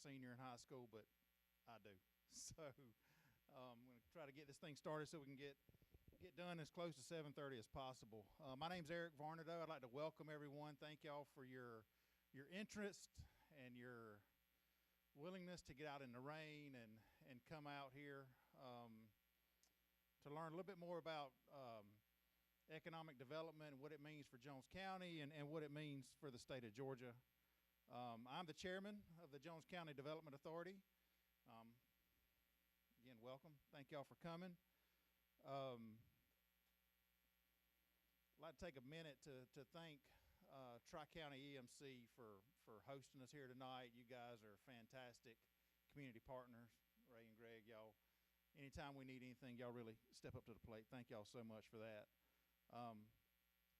senior in high school, but I do. So I'm going to try to get this thing started so we can get done as close to 7:30 as possible. My name's Eric Varnado. I'd like to welcome everyone. Thank y'all for your interest and your willingness to get out in the rain and come out here to learn a little bit more about economic development and what it means for Jones County and what it means for the state of Georgia. I'm the chairman of the Jones County Development Authority. Again, welcome. Thank y'all for coming. I'd like to take a minute to thank Tri-County EMC for hosting us here tonight. You guys are fantastic community partners. Ray and Greg, y'all, anytime we need anything, y'all really step up to the plate. Thank y'all so much for that.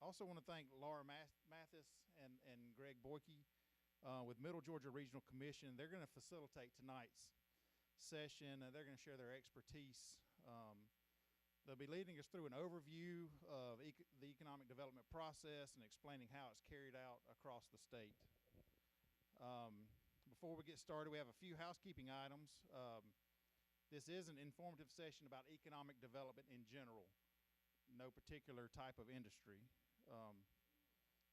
Also want to thank Laura Mathis and Greg Boyke with Middle Georgia Regional Commission. They're going to facilitate tonight's session. They're going to share their expertise. They'll be leading us through an overview of the economic development process and explaining how it's carried out across the state. Before we get started, we have a few housekeeping items. This is an informative session about economic development in general, no particular type of industry.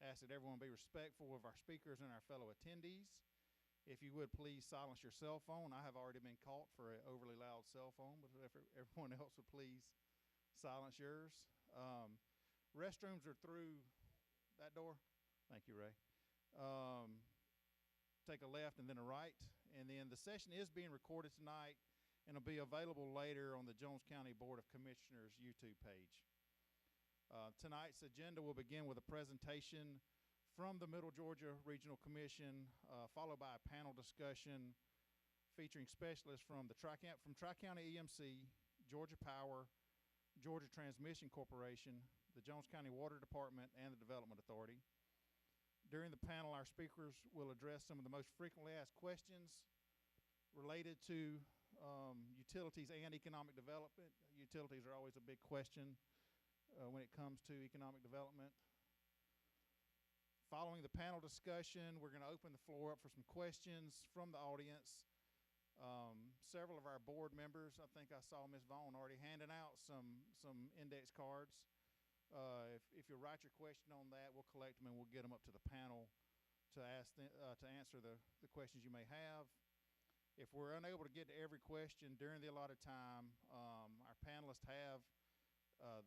Ask that everyone be respectful of our speakers and our fellow attendees. If you would, please silence your cell phone. I have already been caught for an overly loud cell phone, but if everyone else would please silence yours. Restrooms are through that door. Thank you, Ray. Take a left and then a right. And then the session is being recorded tonight and will be available later on the Jones County Board of Commissioners YouTube page. Tonight's agenda will begin with a presentation from the Middle Georgia Regional Commission, followed by a panel discussion featuring specialists from Tri-County EMC, Georgia Power, Georgia Transmission Corporation, the Jones County Water Department, and the Development Authority. During the panel, our speakers will address some of the most frequently asked questions related to utilities and economic development. Utilities are always a big question when it comes to economic development. Following the panel discussion, we're going to open the floor up for some questions from the audience. Several of our board members, I think I saw Ms. Vaughn already handing out some index cards. If you write your question on that, we'll collect them and we'll get them up to the panel to answer the questions you may have. If we're unable to get to every question during the allotted time, our panelists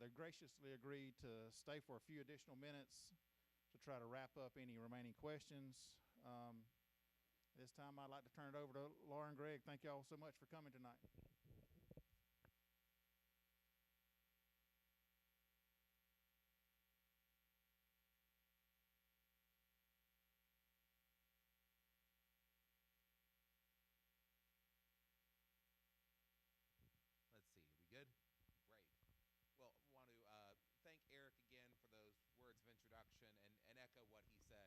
they graciously agreed to stay for a few additional minutes to try to wrap up any remaining questions. This time I'd like to turn it over to Laura and Greg. Thank y'all so much for coming tonight. Let's see, we good? Great. Well, I want to thank Eric again for those words of introduction and echo what he said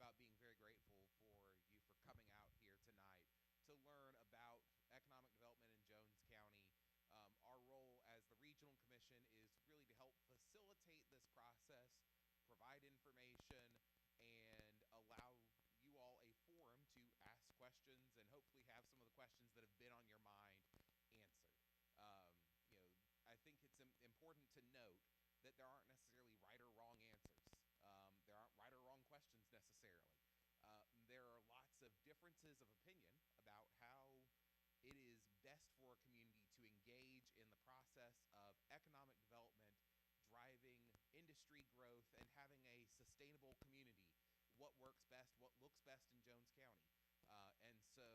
about being very grateful for you for coming out here tonight to learn about economic development in Jones County. Our role as the Regional Commission is really to help facilitate this process, provide information, and allow you all a forum to ask questions and hopefully have some of the questions that have been on your mind answered. I think it's important to note that there aren't necessarily right or wrong answers. There aren't right or wrong questions necessarily. There are lots of differences of opinion about how it is best for a community to engage in the process of economic development, driving industry growth, and having a sustainable community. What works best, what looks best in Jones County. And so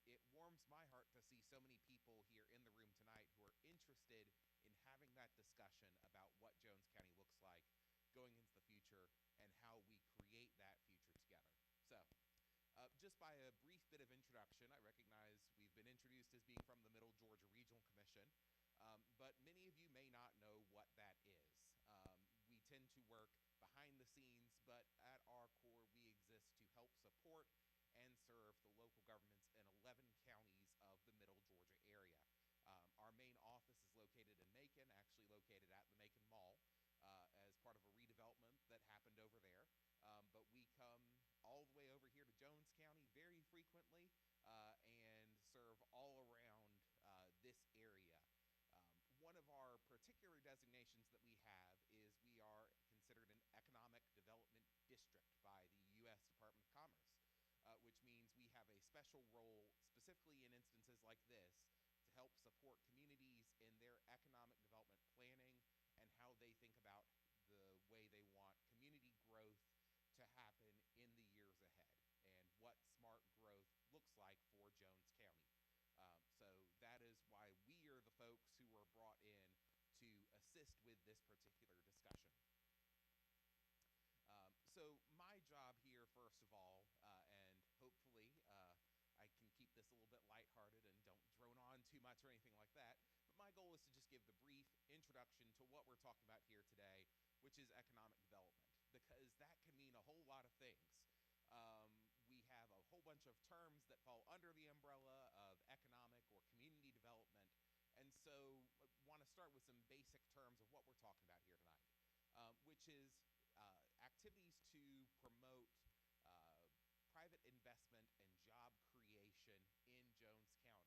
it warms my heart to see so many people here in the room tonight who are interested in having that discussion about what Jones County looks like going into the future and how we create that future together. So just by a brief bit of introduction, I recognize we've been introduced as being from the Middle Georgia Regional Commission, but many of you may not know what that is. We tend to work behind the scenes, but at our core, we exist to help support and serve the local governments in 11 counties of the Middle Georgia area. Our main office is located in Macon, actually located at the Macon Mall as part of a redevelopment that happened over there. But we come all the way over here to Jones County very frequently particular designations that we have is we are considered an economic development district by the U.S. Department of Commerce, which means we have a special role specifically in instances like this to help support communities in their economic development planning and how they think about the way they want community growth to happen in the years ahead and what smart growth looks like for Jones County. So that is why we are the folks who were brought in to assist with this particular discussion. So my job here, first of all, and hopefully I can keep this a little bit lighthearted and don't drone on too much or anything like that, but my goal is to just give the brief introduction to what we're talking about here today, which is economic development, because that can mean a whole lot of things. We have a whole bunch of terms that fall under the umbrella of economic or community development, and so I want to start with some basic terms of what we're talking about here tonight, which is activities to promote private investment and job creation in Jones County.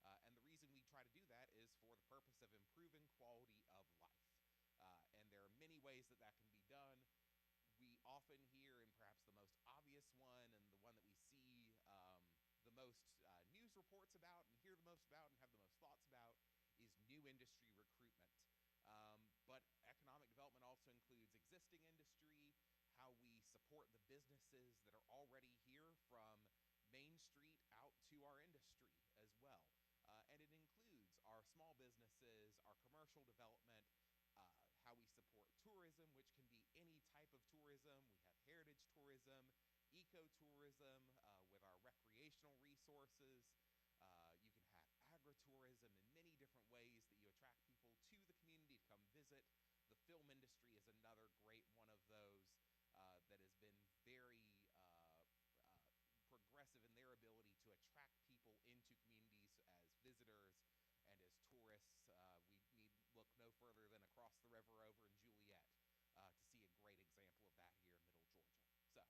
And the reason we try to do that is for the purpose of improving quality of life. And there are many ways that that can be done. We often hear, and perhaps the most obvious one and the one that we see the most news reports about and hear the most about and have the most thoughts about, is new industry recruitment. But economic development also includes existing industry, how we support the businesses that are already here from Main Street out to our industry as well. And it includes our small businesses, our commercial development, how we support tourism, which can be any type of tourism. We have heritage tourism, ecotourism with our recreational resources. You can have agritourism in many different ways that you attract people to the community to come visit. The film industry is another great one of those that has been very progressive in their ability to attract people into communities as visitors and as tourists. We need look no further than across the river over in Juliet to see a great example of that here in Middle Georgia. So.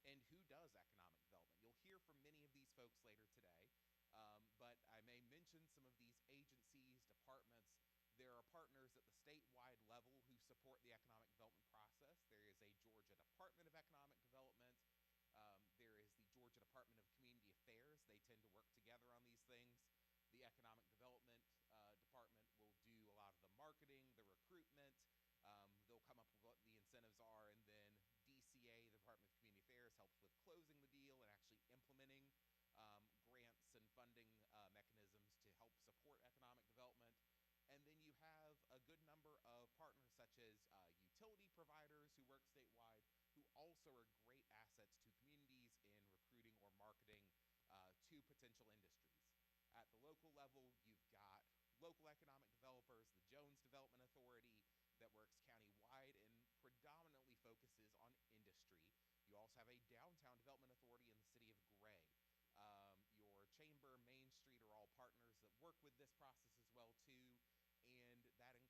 And who does economic development? You'll hear from many of these folks later today, but I may mention some of these agencies, departments. There are partners at the statewide level who support the economic development process. There is a Georgia Department of Economic Development. There is the Georgia Department of Community Affairs. They tend to work together on these things. The Economic Development Department will do a lot of the marketing, the recruitment. They'll come up with what the incentives are, and then DCA, the Department of Community Affairs, helps with closing the deal and actually implementing grants and funding mechanisms to help support economic development. And then you have a good number of partners such as utility providers who work statewide, who also are great assets to communities in recruiting or marketing to potential industries. At the local level, you've got local economic developers, the Jones Development Authority, that works countywide and predominantly focuses on industry. You also have a downtown development authority in the city of Gray. Your chamber, Main Street are all partners that work with this process as well too, and that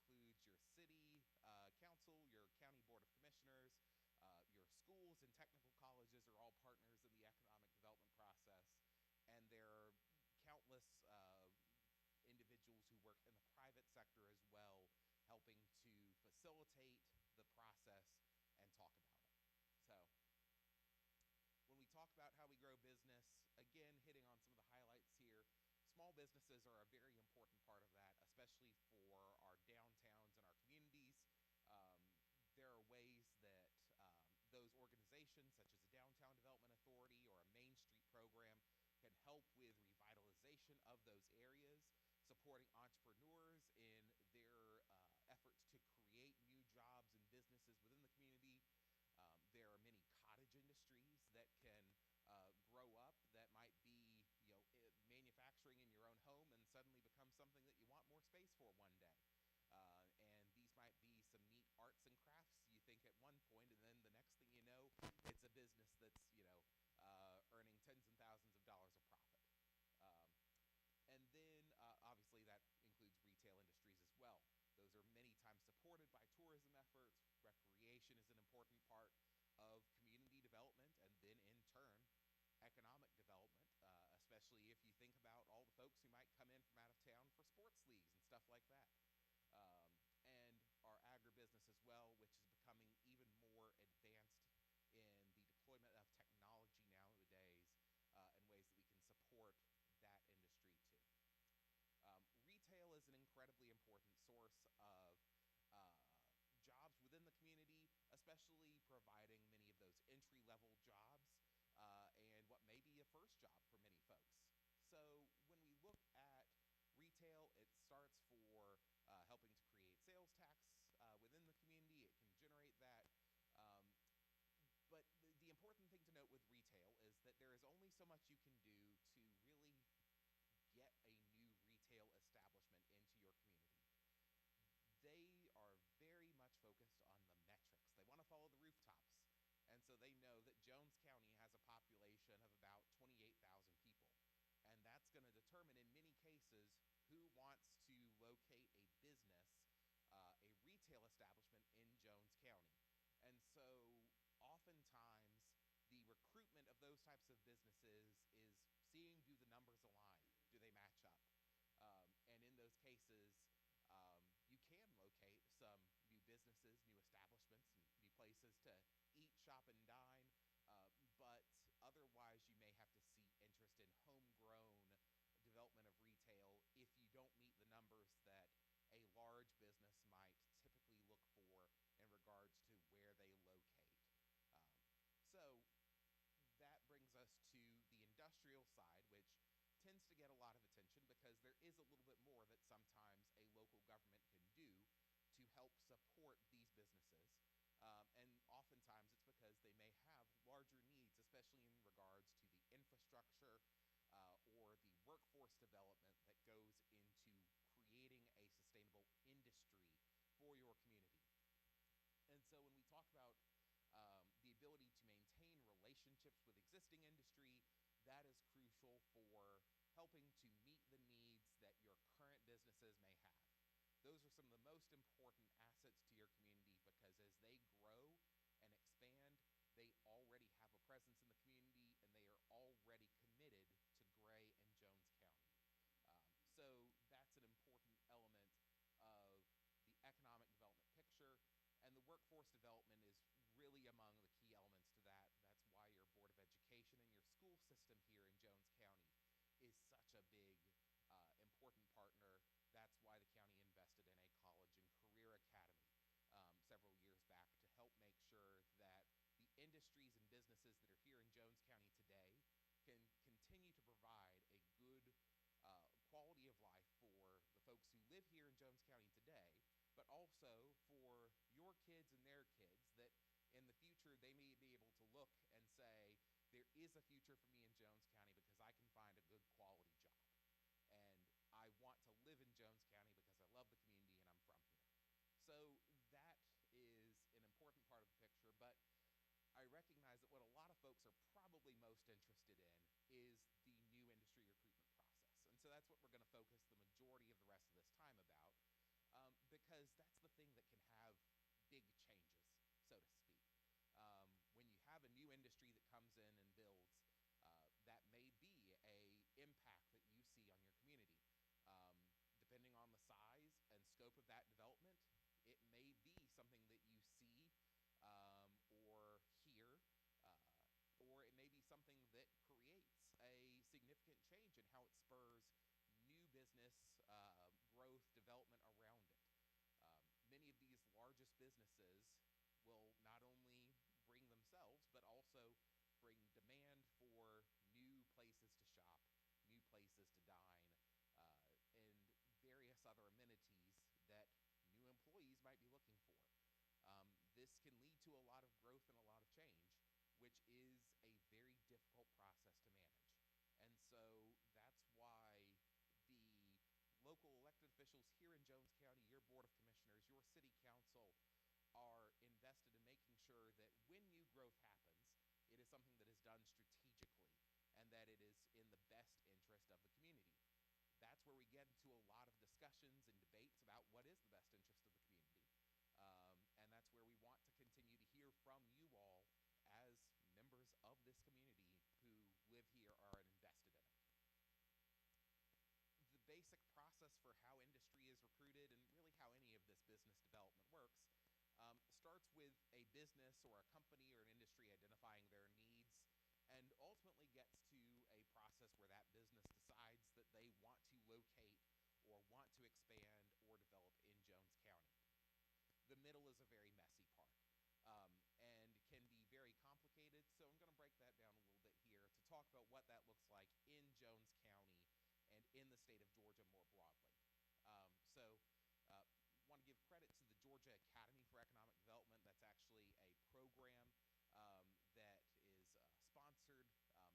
includes your city council, your county board of commissioners, your schools and technical colleges are all partners in the economic development process, and there are countless individuals who work in the private sector as well, helping to facilitate the process and talk about it. So when we talk about how we grow business, again, hitting on some of the highlights here, small businesses are a very important part of that, especially for our downtowns and our communities. There are ways that those organizations, such as a Downtown Development Authority or a Main Street program, can help with revitalization of those areas, supporting entrepreneurs in their efforts to create new jobs and businesses within the community. There are many cottage industries that can grow up that might be, manufacturing in your own home and suddenly become something that you want more space for one day. And these might be some neat arts and crafts you think at one point, and then the next thing you know, it's a business that's, earning tens and thousands of dollars of profit. And then, obviously, that includes retail industries as well. Those are many times supported by tourism efforts. Recreation is an important part of community development, and then, in turn, economic development, especially if you think about all the folks who might come in from out of town for sports leagues and stuff like that. And our agribusiness as well, which is becoming even more advanced in the deployment of technology nowadays, in ways that we can support that industry too. Retail is an incredibly important source of jobs within the community, especially providing many of those entry-level jobs, and what may be a first job for many folks. So when we look at retail, it starts for helping to create sales tax within the community. It can generate that. But the important thing to note with retail is that there is only so much you can do to really get a new retail establishment into your community. They are very much focused on the metrics. They want to follow the rooftops. And so they know that Jones County has a population of about 28,000 people. And that's going to determine, in many cases, who wants to locate a business, a retail establishment in Jones County. And so oftentimes the recruitment of those types of businesses is seeing, do the numbers align? Do they match up? And in those cases, you can locate some new businesses, new establishments, and new places to eat, shop, and dine. But otherwise, you may have to see interest in homegrown development of retail if you don't meet the numbers that a large business might typically look for in regards to where they locate. So that brings us to the industrial side, which tends to get a lot of attention because there is a little bit more that sometimes a local government can do to help support these businesses. And oftentimes it's because they may have larger needs, especially in regards to the infrastructure or the workforce development that goes into creating a sustainable industry for your community. And so when we talk about the ability to maintain relationships with existing industry, that is crucial for helping to meet the needs that your current businesses may have. Those are some of the most important assets to your community because as they grow and expand, they already have a presence in the community and they are already committed to Gray and Jones County. So that's an important element of the economic development picture, and the workforce development is really among the key elements to that. That's why your Board of Education and your school system here in Jones County is such a big, important partner. That's why the county invested in a college and career academy several years back to help make sure that the industries and businesses that are here in Jones County today can continue to provide a good quality of life for the folks who live here in Jones County today, but also for your kids and their kids, that in the future they may be able to look and say, there is a future for me in Jones County because I can find a good quality job. And I want to live in Jones County because I love the community and I'm from here. So that is an important part of the picture, but I recognize that what a lot of folks are probably most interested in is the new industry recruitment process. And so that's what we're going to focus the majority of the rest of this time about, because that's the thing that can have big changes, so to speak. When you have a new industry that comes in and builds, that may be a impact that you see on your community. Depending on the size and scope of that development, it may be something that you see or hear, or it may be something that creates a significant change in how it spurs new business growth development around it. Many of these largest businesses will not only bring themselves, but also bring demand for new places to shop, new places to dine, and various other amenities that new employees might be looking for. This can lead to a lot of growth and a lot of change, which is a very difficult process to manage. And so that's why the local elected officials here in Jones County, your Board of Commissioners, your City Council, are invested in making sure that when new growth happens, it is something that is done strategically and that it is in the best interest of the community. That's where we get into a lot of discussions and debates about what is the best interest of the community. And that's where we want to continue to hear from you all as members of this community who live here or are invested in it. business or a company or an industry identifying their needs, and ultimately gets to a process where that business decides that they want to locate or want to expand or develop in Jones County. The middle is a very messy part, and can be very complicated, so I'm going to break that down a little bit here to talk about what that looks like in Jones County and in the state of Georgia more broadly. Want to give credit to the Georgia Academy for Economic Development. That's actually a program that is sponsored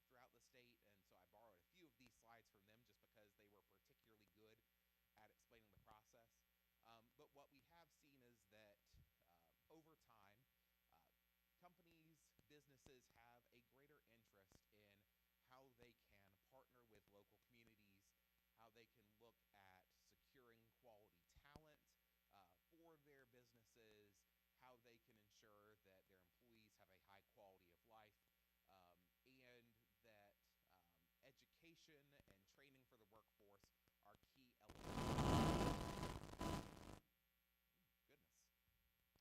throughout the state, and so I borrowed a few of these slides from them just because they were particularly good at explaining the process. But what we have seen is that over time, companies, businesses have a greater interest in how they can partner with local communities, how they can look at securing quality talent for their businesses, how they can ensure that their employees have a high quality of life, and that education and training for the workforce are key elements. Goodness,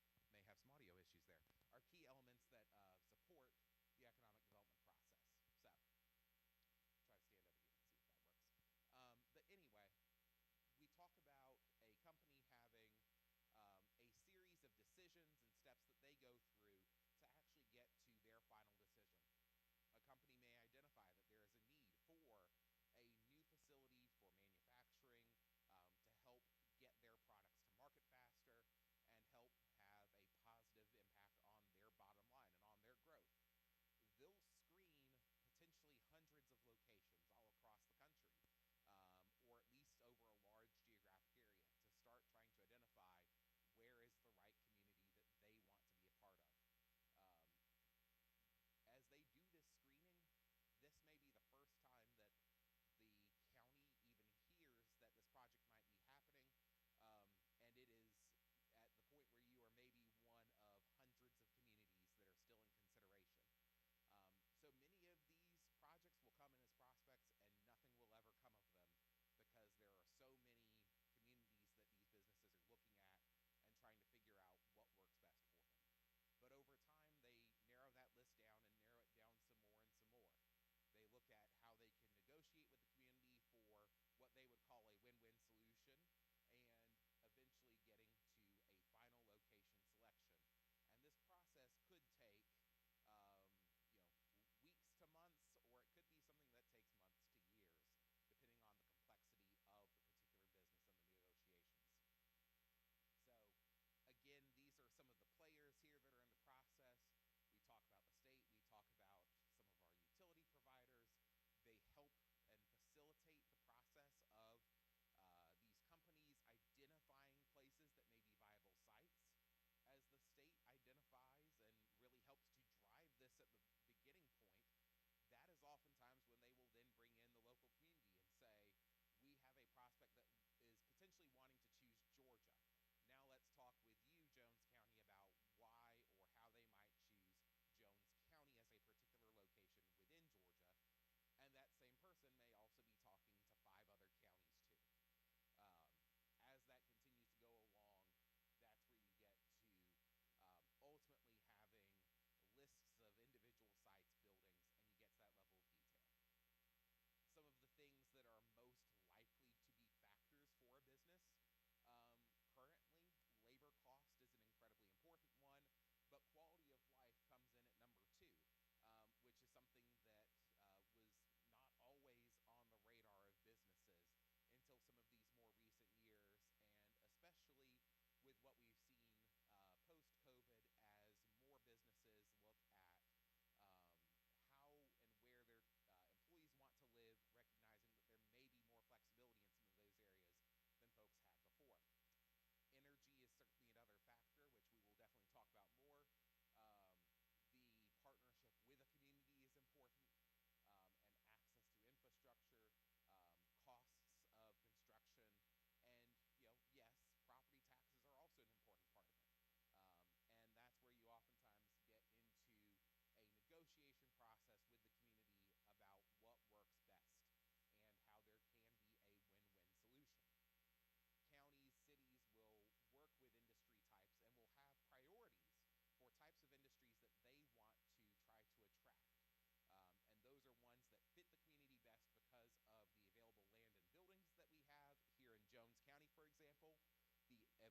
may have some audio issues there. Are key elements that support the economic development process. So, try to stand over here and see if that works. But anyway, we talk about a company having a series of decisions and steps that they go through to actually get to their final decision. A company may identify that there is a need for a new facility for manufacturing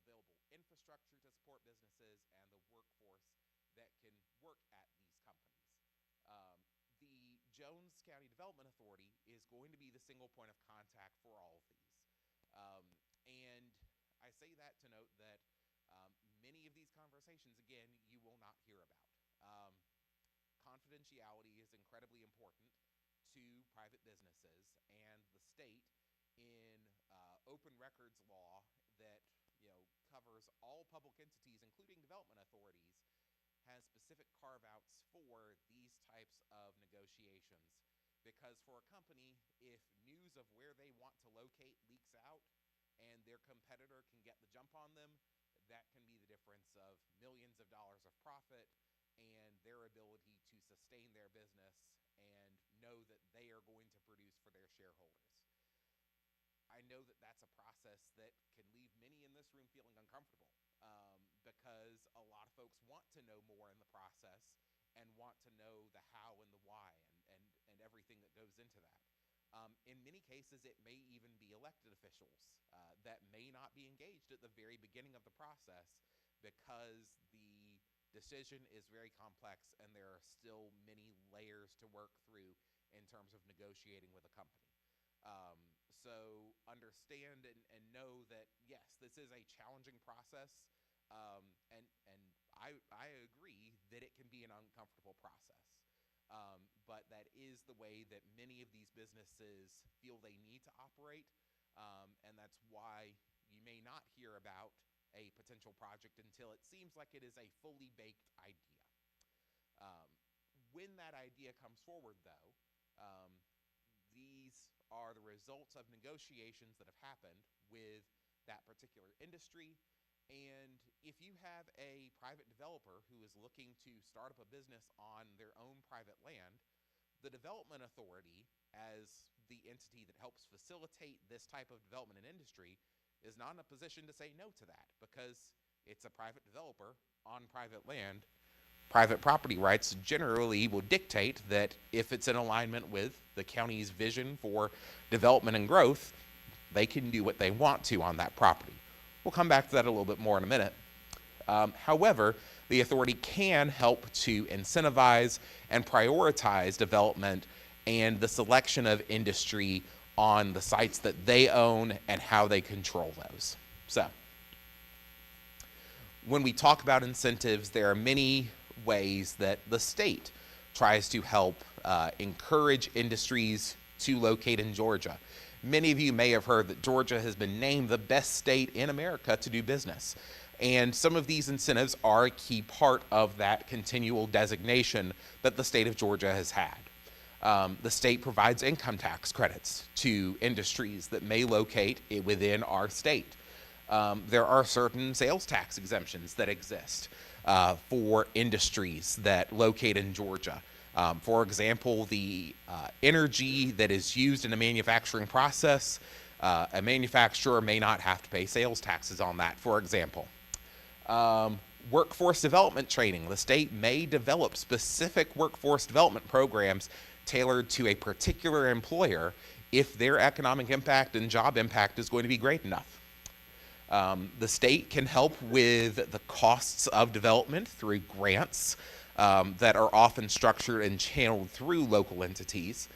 available infrastructure to support businesses, and the workforce that can work at these companies. The Jones County Development Authority is going to be the single point of contact for all of these. And I say that to note that many of these conversations, again, you will not hear about. Confidentiality is incredibly important to private businesses, and the state, in open records law that covers all public entities, including development authorities, has specific carve-outs for these types of negotiations. Because for a company, if news of where they want to locate leaks out and their competitor can get the jump on them, that can be the difference of millions of dollars of profit and their ability to sustain their business and know that they are going to produce for their shareholders. I know that that's a process that can leave many in this room feeling uncomfortable, because a lot of folks want to know more in the process and want to know the how and the why and everything that goes into that. In many cases, it may even be elected officials that may not be engaged at the very beginning of the process because the decision is very complex and there are still many layers to work through in terms of negotiating with a company. So understand and know that, yes, this is a challenging process, and I agree that it can be an uncomfortable process. But that is the way that many of these businesses feel they need to operate, and that's why you may not hear about a potential project until it seems like it is a fully baked idea. When that idea comes forward, though, these are the results of negotiations that have happened with that particular industry. And if you have a private developer who is looking to start up a business on their own private land, the development authority, as the entity that helps facilitate this type of development in industry, is not in a position to say no to that, because it's a private developer on private land. Private property rights generally will dictate that if it's in alignment with the county's vision for development and growth, they can do what they want to on that property. We'll come back to that a little bit more in a minute. However, the authority can help to incentivize and prioritize development and the selection of industry on the sites that they own and how they control those. So, when we talk about incentives, there are many ways that the state tries to help encourage industries to locate in Georgia. Many of you may have heard that Georgia has been named the best state in America to do business. And some of these incentives are a key part of that continual designation that the state of Georgia has had. The state provides income tax credits to industries that may locate within our state. There are certain sales tax exemptions that exist for industries that locate in Georgia. For example, the energy that is used in the manufacturing process, a manufacturer may not have to pay sales taxes on that, for example. Workforce development training. The state may develop specific workforce development programs tailored to a particular employer if their economic impact and job impact is going to be great enough. The state can help with the costs of development through grants that are often structured and channeled through local entities.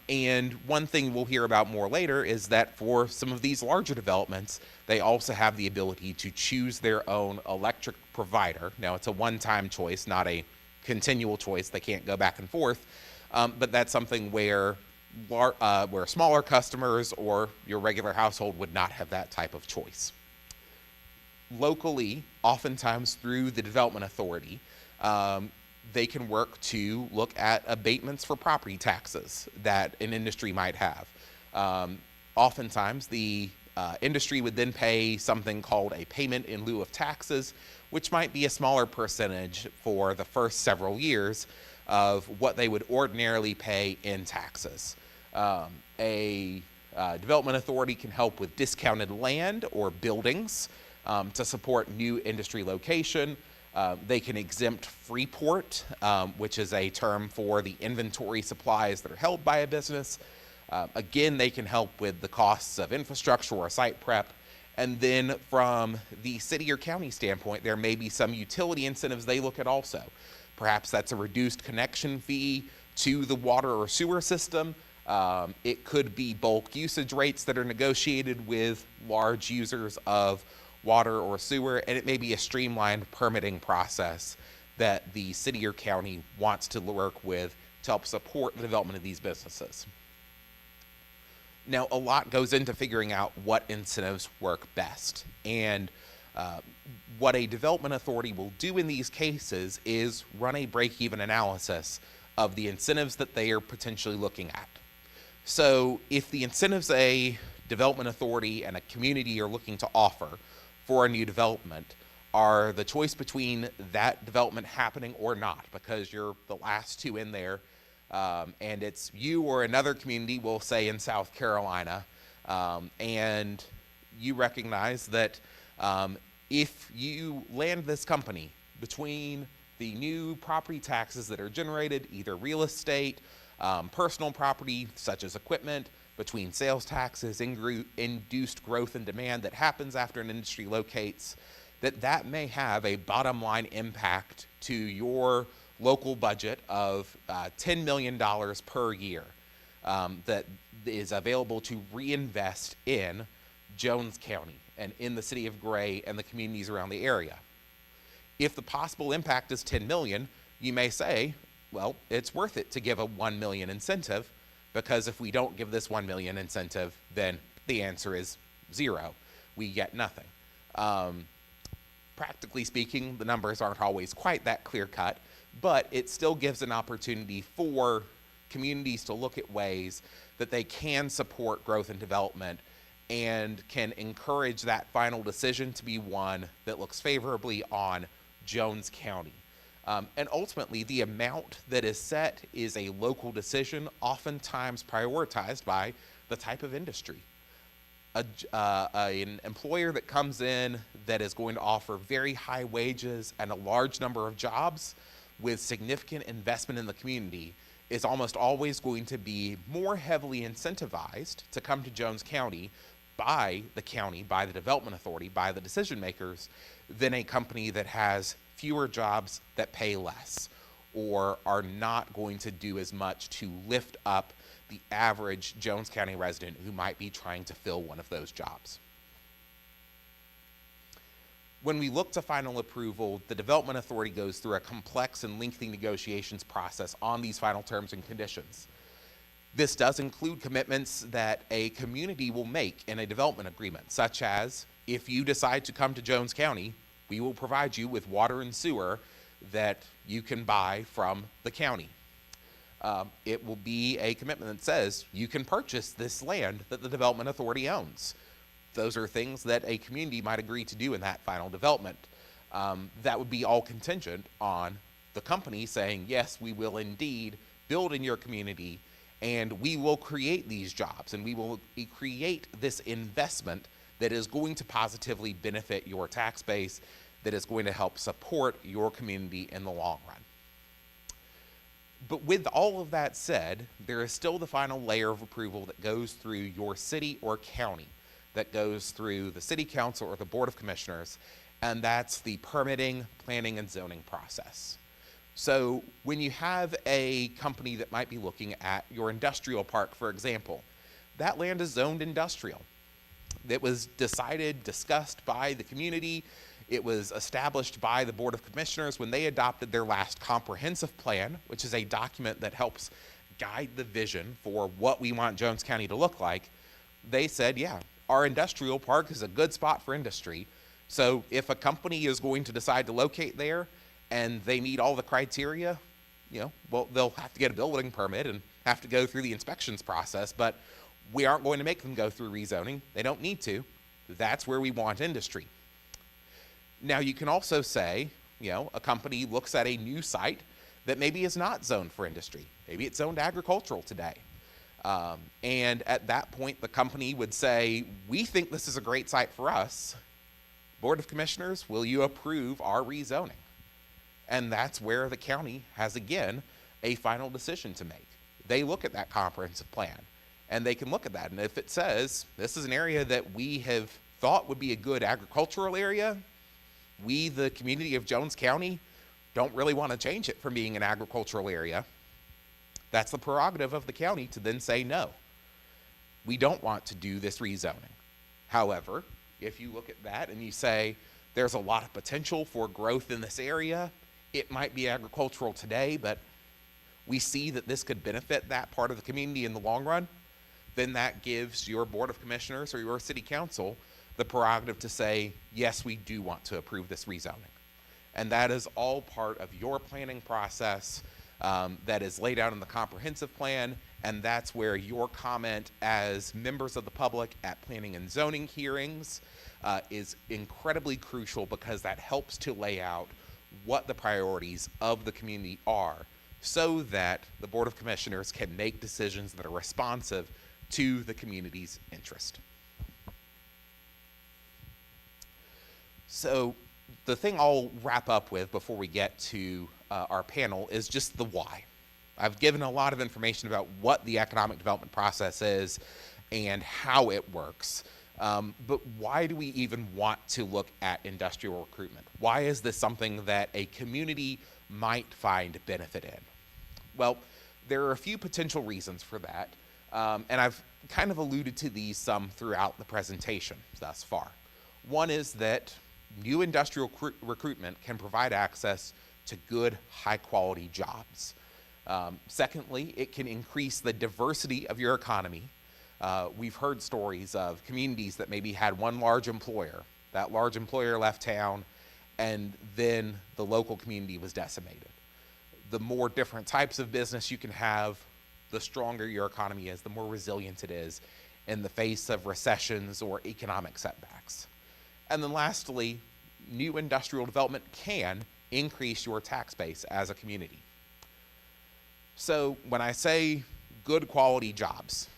And one thing we'll hear about more later is that for some of these larger developments, they also have the ability to choose their own electric provider. Now, it's a one-time choice, not a continual choice. They can't go back and forth. But that's something where smaller customers or your regular household would not have that type of choice. Locally, oftentimes through the development authority, they can work to look at abatements for property taxes that an industry might have. Oftentimes, the industry would then pay something called a payment in lieu of taxes, which might be a smaller percentage for the first several years of what they would ordinarily pay in taxes. A development authority can help with discounted land or buildings to support new industry location. They can exempt Freeport, which is a term for the inventory supplies that are held by a business. Again, they can help with the costs of infrastructure or site prep. And then from the city or county standpoint, there may be some utility incentives they look at also. Perhaps that's a reduced connection fee to the water or sewer system. It could be bulk usage rates that are negotiated with large users of water or sewer, and it may be a streamlined permitting process that the city or county wants to work with to help support the development of these businesses. Now, a lot goes into figuring out what incentives work best. And what a development authority will do in these cases is run a break-even analysis of the incentives that they are potentially looking at. So if the incentives a development authority and a community are looking to offer for a new development are the choice between that development happening or not, because you're the last two in there, and it's you or another community, we'll say in South Carolina, and you recognize that if you land this company between the new property taxes that are generated, either real estate, personal property such as equipment, between sales taxes, induced growth and demand that happens after an industry locates, that may have a bottom line impact to your local budget of $10 million per year that is available to reinvest in Jones County and in the city of Gray and the communities around the area. If the possible impact is $10 million, you may say, well, it's worth it to give a $1 million incentive, because if we don't give this $1 million incentive, then the answer is zero. We get nothing. Practically speaking, the numbers aren't always quite that clear-cut, but it still gives an opportunity for communities to look at ways that they can support growth and development and can encourage that final decision to be one that looks favorably on Jones County. And ultimately, the amount that is set is a local decision, oftentimes prioritized by the type of industry. An employer that comes in that is going to offer very high wages and a large number of jobs with significant investment in the community is almost always going to be more heavily incentivized to come to Jones County, by the development authority, by the decision makers, than a company that has fewer jobs that pay less or are not going to do as much to lift up the average Jones County resident who might be trying to fill one of those jobs. When we look to final approval, the development authority goes through a complex and lengthy negotiations process on these final terms and conditions. This does include commitments that a community will make in a development agreement, such as, if you decide to come to Jones County, we will provide you with water and sewer that you can buy from the county. It will be a commitment that says you can purchase this land that the development authority owns. Those are things that a community might agree to do in that final development. That would be all contingent on the company saying, yes, we will indeed build in your community, and we will create these jobs, and we will create this investment that is going to positively benefit your tax base, that is going to help support your community in the long run. But with all of that said, there is still the final layer of approval that goes through your city or county, that goes through the city council or the board of commissioners, and that's the permitting, planning, and zoning process. So when you have a company that might be looking at your industrial park, for example, that land is zoned industrial. It was decided, discussed by the community. It was established by the Board of Commissioners when they adopted their last comprehensive plan, which is a document that helps guide the vision for what we want Jones County to look like. They said, yeah, our industrial park is a good spot for industry. So if a company is going to decide to locate there and they meet all the criteria, well, they'll have to get a building permit and have to go through the inspections process, but we aren't going to make them go through rezoning. They don't need to. That's where we want industry. Now, you can also say, a company looks at a new site that maybe is not zoned for industry. Maybe it's zoned agricultural today. And at that point, the company would say, we think this is a great site for us. Board of Commissioners, will you approve our rezoning? And that's where the county has, again, a final decision to make. They look at that comprehensive plan, and they can look at that. And if it says, this is an area that we have thought would be a good agricultural area, we, the community of Jones County, don't really want to change it from being an agricultural area. That's the prerogative of the county to then say no. We don't want to do this rezoning. However, if you look at that and you say there's a lot of potential for growth in this area, it might be agricultural today, but we see that this could benefit that part of the community in the long run, then that gives your Board of Commissioners or your City Council the prerogative to say, yes, we do want to approve this rezoning. And that is all part of your planning process that is laid out in the comprehensive plan, and that's where your comment as members of the public at planning and zoning hearings is incredibly crucial, because that helps to lay out what the priorities of the community are, so that the Board of Commissioners can make decisions that are responsive to the community's interest. So the thing I'll wrap up with before we get to our panel is just the why. I've given a lot of information about what the economic development process is and how it works. But why do we even want to look at industrial recruitment? Why is this something that a community might find benefit in? Well, there are a few potential reasons for that, and I've kind of alluded to these some throughout the presentation thus far. One is that new industrial recruitment can provide access to good, high-quality jobs. Secondly, it can increase the diversity of your economy. We've heard stories of communities that maybe had one large employer. That large employer left town, and then the local community was decimated. The more different types of business you can have, the stronger your economy is, the more resilient it is in the face of recessions or economic setbacks. And then lastly, new industrial development can increase your tax base as a community. So when I say good quality jobs,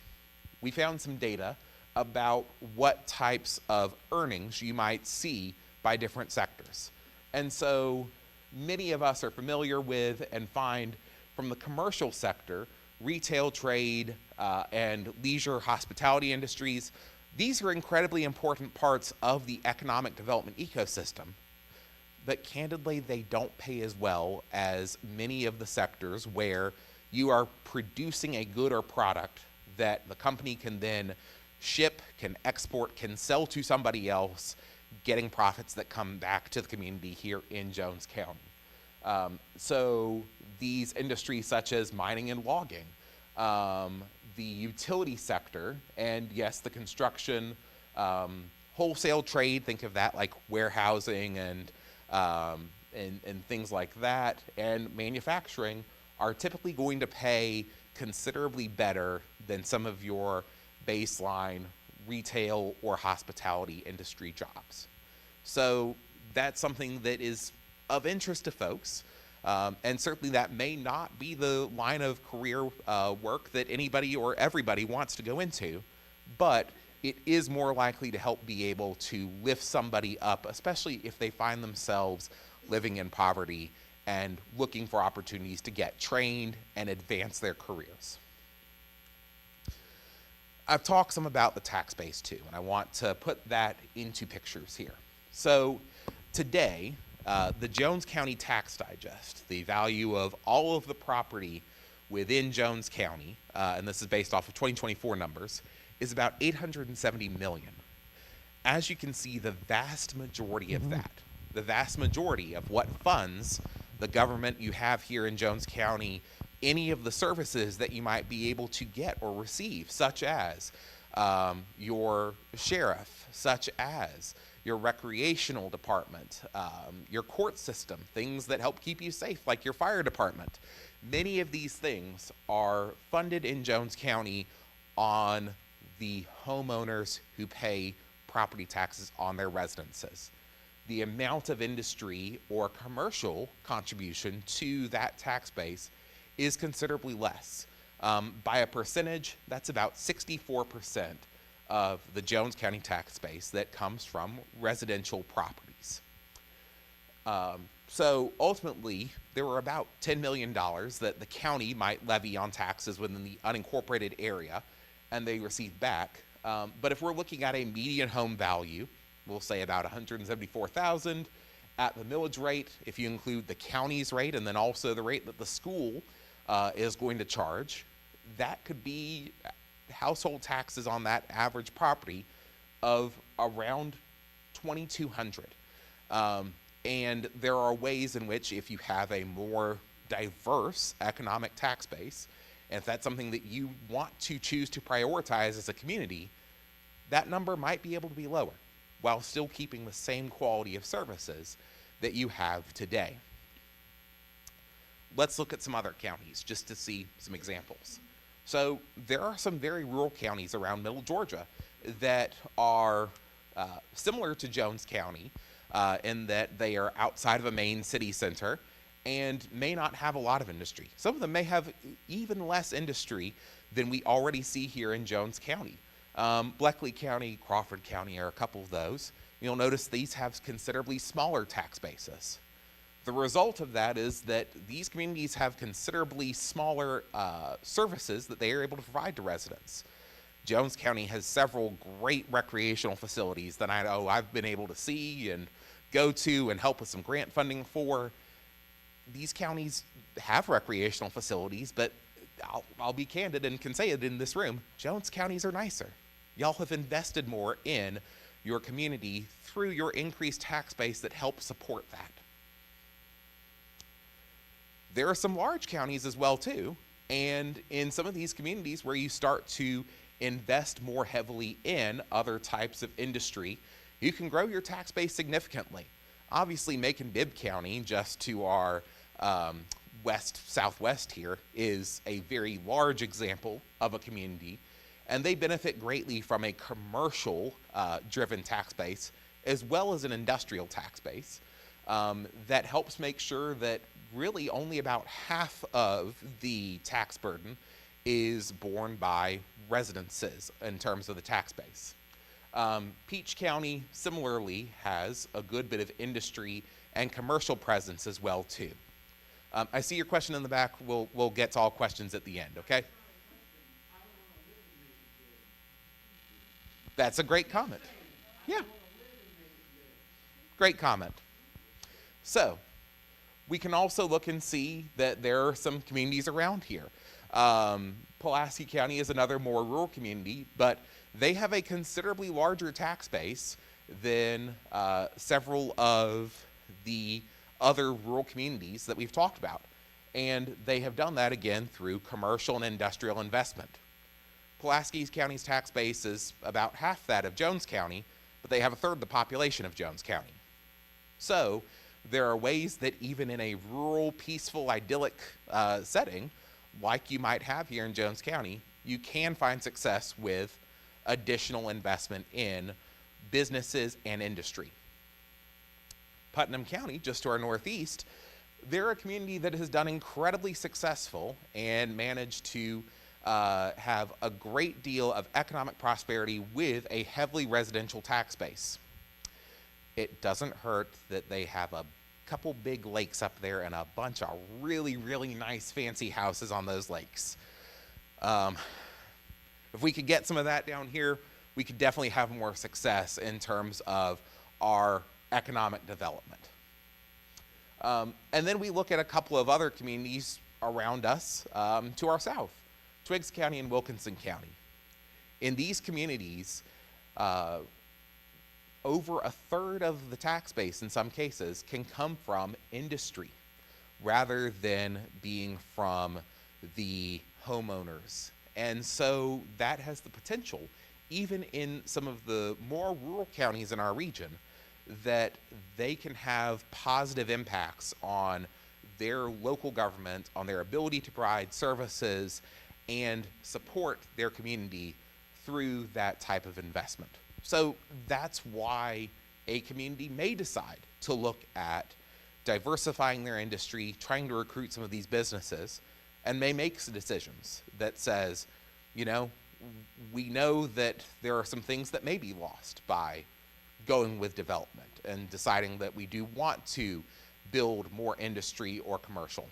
we found some data about what types of earnings you might see by different sectors. And so many of us are familiar with and find from the commercial sector, retail, trade, and leisure hospitality industries. These are incredibly important parts of the economic development ecosystem, but candidly, they don't pay as well as many of the sectors where you are producing a good or product that the company can then ship, can export, can sell to somebody else, getting profits that come back to the community here in Jones County. So these industries such as mining and logging, the utility sector, and yes, the construction, wholesale trade, think of that like warehousing and things like that, and manufacturing are typically going to pay considerably better than some of your baseline retail or hospitality industry jobs. So that's something that is of interest to folks. And certainly that may not be the line of career work that anybody or everybody wants to go into, but it is more likely to help be able to lift somebody up, especially if they find themselves living in poverty and looking for opportunities to get trained and advance their careers. I've talked some about the tax base too, and I want to put that into pictures here. So today, the Jones County Tax Digest, the value of all of the property within Jones County, and this is based off of 2024 numbers, is about $870 million. As you can see, the vast majority of that, the vast majority of what funds the government you have here in Jones County, any of the services that you might be able to get or receive, such as your sheriff, such as your recreational department, your court system, things that help keep you safe, like your fire department. Many of these things are funded in Jones County on the homeowners who pay property taxes on their residences. The amount of industry or commercial contribution to that tax base is considerably less. By a percentage, that's about 64% of the Jones County tax base that comes from residential properties. So ultimately, there were about $10 million that the county might levy on taxes within the unincorporated area, and they receive back But if we're looking at a median home value, we'll say about $174,000 at the millage rate, if you include the county's rate and then also the rate that the school is going to charge, that could be household taxes on that average property of around $2,200. And there are ways in which, if you have a more diverse economic tax base, and if that's something that you want to choose to prioritize as a community, that number might be able to be lower while still keeping the same quality of services that you have today. Let's look at some other counties just to see some examples. So there are some very rural counties around Middle Georgia that are similar to Jones County in that they are outside of a main city center and may not have a lot of industry. Some of them may have even less industry than we already see here in Jones County. Bleckley County, Crawford County are a couple of those. You'll notice these have considerably smaller tax bases. The result of that is that these communities have considerably smaller services that they are able to provide to residents. Jones County has several great recreational facilities that I know I've been able to see and go to and help with some grant funding for. These counties have recreational facilities, but I'll be candid and can say it in this room, Jones counties are nicer. Y'all have invested more in your community through your increased tax base that helps support that. There are some large counties as well too, and in some of these communities where you start to invest more heavily in other types of industry, you can grow your tax base significantly. Obviously, Macon-Bibb County, just to our southwest here, is a very large example of a community, and they benefit greatly from a commercial driven tax base as well as an industrial tax base that helps make sure that really only about half of the tax burden is borne by residences in terms of the tax base. Peach County similarly has a good bit of industry and commercial presence as well too. I see your question in the back. We'll get to all questions at the end, okay? That's a great comment. Yeah. Great comment. So, we can also look and see that there are some communities around here. Pulaski County is another more rural community, but they have a considerably larger tax base than several of the other rural communities that we've talked about. And they have done that again through commercial and industrial investment. Pulaski County's tax base is about half that of Jones County, but they have a third the population of Jones County. So there are ways that even in a rural, peaceful, idyllic setting, like you might have here in Jones County, you can find success with additional investment in businesses and industry. Putnam County, just to our northeast, they're a community that has done incredibly successful and managed to have a great deal of economic prosperity with a heavily residential tax base. It doesn't hurt that they have a couple big lakes up there and a bunch of really, really nice fancy houses on those lakes. If we could get some of that down here, we could definitely have more success in terms of our economic development. And then we look at a couple of other communities around us to our south, Twiggs County and Wilkinson County. In these communities, over a third of the tax base in some cases can come from industry rather than being from the homeowners. And so that has the potential, even in some of the more rural counties in our region, that they can have positive impacts on their local government, on their ability to provide services and support their community through that type of investment. So that's why a community may decide to look at diversifying their industry, trying to recruit some of these businesses, and may make some decisions that says, you know, we know that there are some things that may be lost by going with development and deciding that we do want to build more industry or commercial.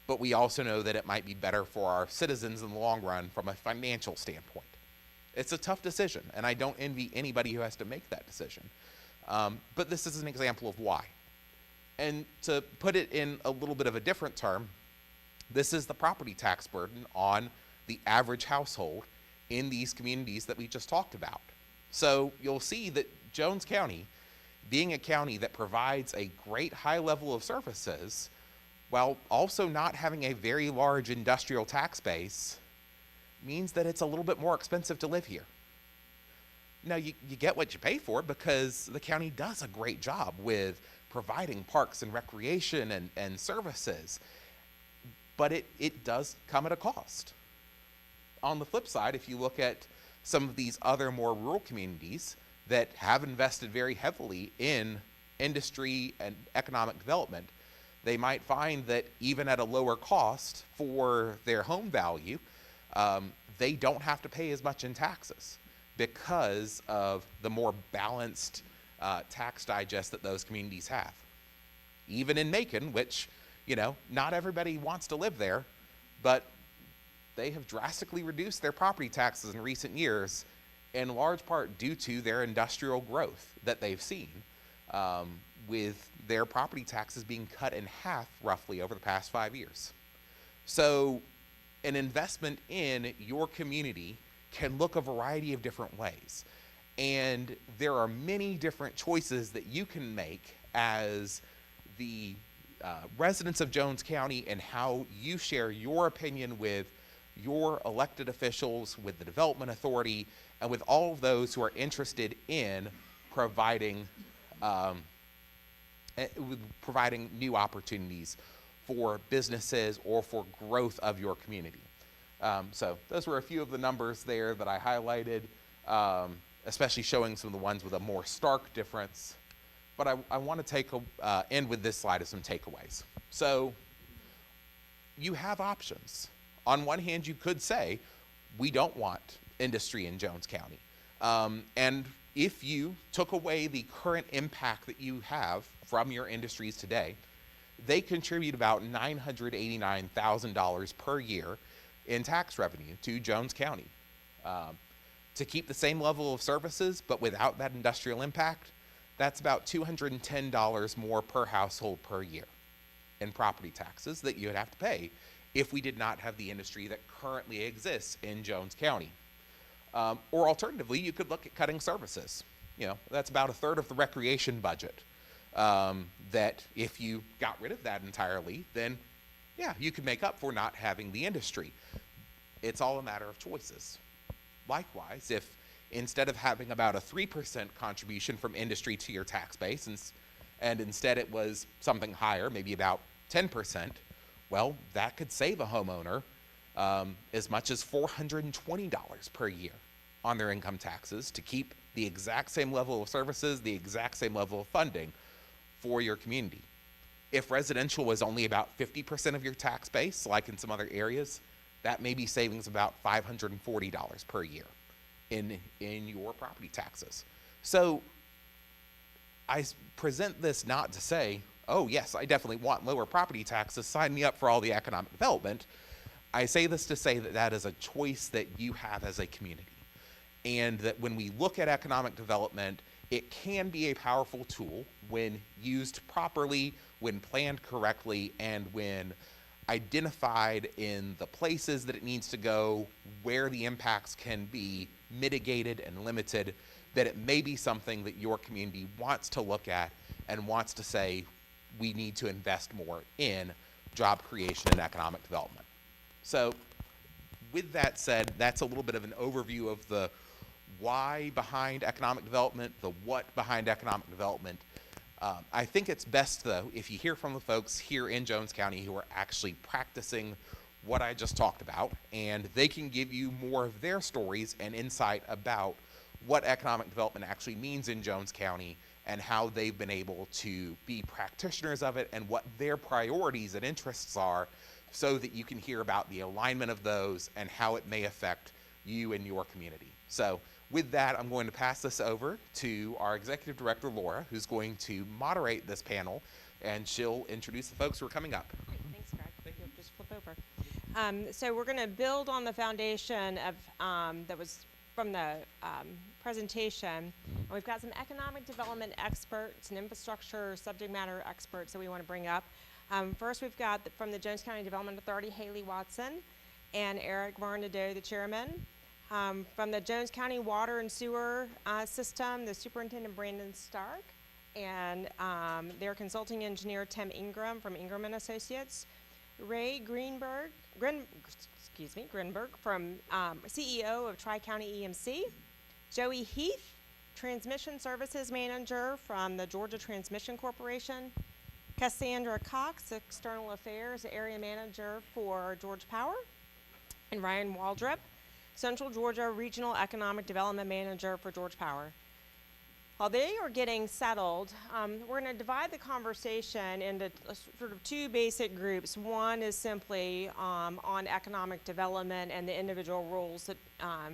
But we also know that it might be better for our citizens in the long run from a financial standpoint. It's a tough decision, and I don't envy anybody who has to make that decision. But this is an example of why. And to put it in a little bit of a different term, this is the property tax burden on the average household in these communities that we just talked about. So you'll see that Jones County, being a county that provides a great high level of services, while also not having a very large industrial tax base, means that it's a little bit more expensive to live here. Now, you get what you pay for because the county does a great job with providing parks and recreation and services, but it does come at a cost. On the flip side, if you look at some of these other more rural communities that have invested very heavily in industry and economic development, they might find that even at a lower cost for their home value, they don't have to pay as much in taxes because of the more balanced tax digest that those communities have. Even in Macon, which, not everybody wants to live there, but they have drastically reduced their property taxes in recent years, in large part due to their industrial growth that they've seen, with their property taxes being cut in half roughly over the past 5 years. So an investment in your community can look a variety of different ways. And there are many different choices that you can make as the residents of Jones County and how you share your opinion with your elected officials, with the Development Authority, and with all of those who are interested in providing new opportunities for businesses or for growth of your community. So those were a few of the numbers there that I highlighted, especially showing some of the ones with a more stark difference. But I want to end with this slide of some takeaways. So you have options. On one hand, you could say, we don't want industry in Jones County. And if you took away the current impact that you have from your industries today, they contribute about $989,000 per year in tax revenue to Jones County. To keep the same level of services, but without that industrial impact, that's about $210 more per household per year in property taxes that you would have to pay if we did not have the industry that currently exists in Jones County. Or alternatively, you could look at cutting services. That's about a third of the recreation budget. That if you got rid of that entirely, then yeah, you could make up for not having the industry. It's all a matter of choices. Likewise, if instead of having about a 3% contribution from industry to your tax base, and instead it was something higher, maybe about 10%, well, that could save a homeowner as much as $420 per year on their income taxes to keep the exact same level of services, the exact same level of funding for your community. If residential was only about 50% of your tax base, like in some other areas, that may be savings about $540 per year in your property taxes. So I present this not to say, oh yes, I definitely want lower property taxes, sign me up for all the economic development. I say this to say that that is a choice that you have as a community. And that when we look at economic development, it can be a powerful tool when used properly, when planned correctly, and when identified in the places that it needs to go, where the impacts can be mitigated and limited, that it may be something that your community wants to look at and wants to say, we need to invest more in job creation and economic development. So with that said, that's a little bit of an overview of the why behind economic development, the what behind economic development. I think it's best, though, if you hear from the folks here in Jones County who are actually practicing what I just talked about, and they can give you more of their stories and insight about what economic development actually means in Jones County and how they've been able to be practitioners of it and what their priorities and interests are, so that you can hear about the alignment of those and how it may affect you and your community. So with that, I'm going to pass this over to our Executive Director, Laura, who's going to moderate this panel, and she'll introduce the folks who are coming up. Great. Thanks, Greg. Thank you. Just flip over. So we're going to build on the foundation of that was from the presentation. And we've got some economic development experts and infrastructure subject matter experts that we want to bring up. First, we've got from the Jones County Development Authority, Haley Watson, and Eric Varnado, the chairman. From the Jones County Water and Sewer System, the superintendent, Brandon Stark, and their consulting engineer, Tim Ingram from Ingram and Associates. Ray Grinberg from CEO of Tri-County EMC. Joey Heath, Transmission Services Manager from the Georgia Transmission Corporation. Cassandra Cox, External Affairs Area Manager for Georgia Power. And Ryan Waldrop, Central Georgia Regional Economic Development Manager for Georgia Power. While they are getting settled, we're going to divide the conversation into sort of two basic groups. One is simply on economic development and the individual roles that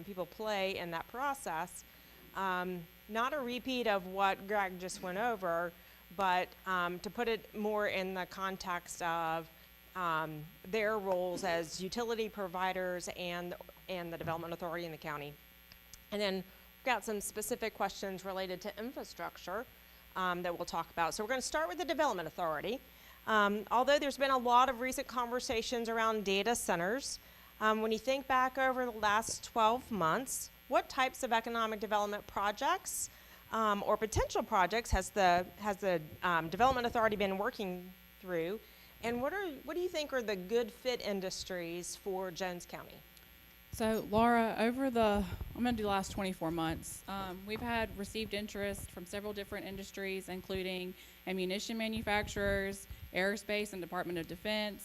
people play in that process. Not a repeat of what Greg just went over, but to put it more in the context of their roles as utility providers and the Development Authority in the county. And then we've got some specific questions related to infrastructure that we'll talk about. So we're going to start with the Development Authority. Although there's been a lot of recent conversations around data centers, when you think back over the last 12 months, what types of economic development projects or potential projects has the Development Authority been working through? And what do you think are the good fit industries for Jones County? So Laura, I'm going to do the last 24 months. We've had received interest from several different industries, including ammunition manufacturers, aerospace and Department of Defense,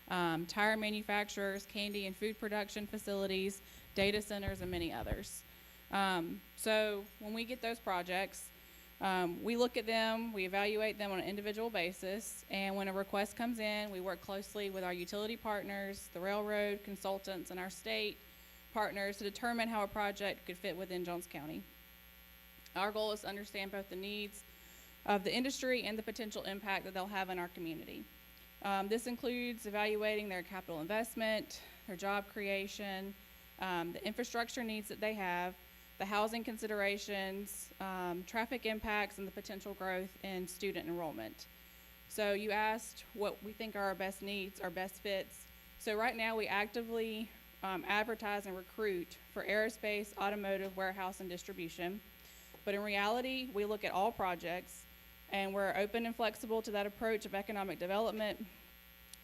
tire manufacturers, candy and food production facilities, data centers, and many others. So when we get those projects, we look at them, we evaluate them on an individual basis, and when a request comes in, we work closely with our utility partners, the railroad, consultants, and our state partners to determine how a project could fit within Jones County. Our goal is to understand both the needs of the industry and the potential impact that they'll have in our community. This includes evaluating their capital investment, their job creation, the infrastructure needs that they have, the housing considerations, traffic impacts, and the potential growth in student enrollment. So you asked what we think are our best needs, our best fits. So right now we actively advertise and recruit for aerospace, automotive, warehouse, and distribution. But in reality, we look at all projects, and we're open and flexible to that approach of economic development.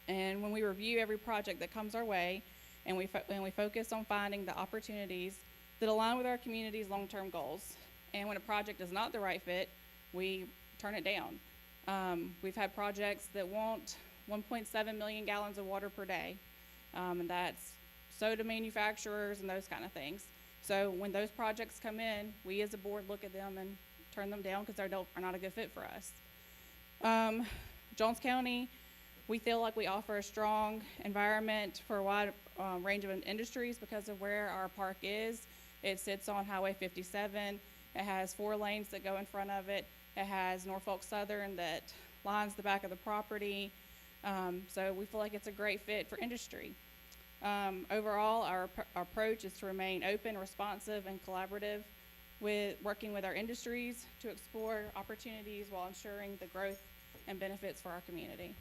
And when we review every project that comes our way, and we focus on finding the opportunities that align with our community's long-term goals. And when a project is not the right fit, we turn it down. We've had projects that want 1.7 million gallons of water per day, and that's soda manufacturers and those kind of things. So when those projects come in, we as a board look at them and turn them down because they are not a good fit for us. Jones County, we feel like we offer a strong environment for a wide range of industries because of where our park is. It sits on Highway 57. It has 4 lanes that go in front of it. It has Norfolk Southern that lines the back of the property. So we feel like it's a great fit for industry. Overall, our approach is to remain open, responsive, and collaborative with working with our industries to explore opportunities while ensuring the growth and benefits for our community.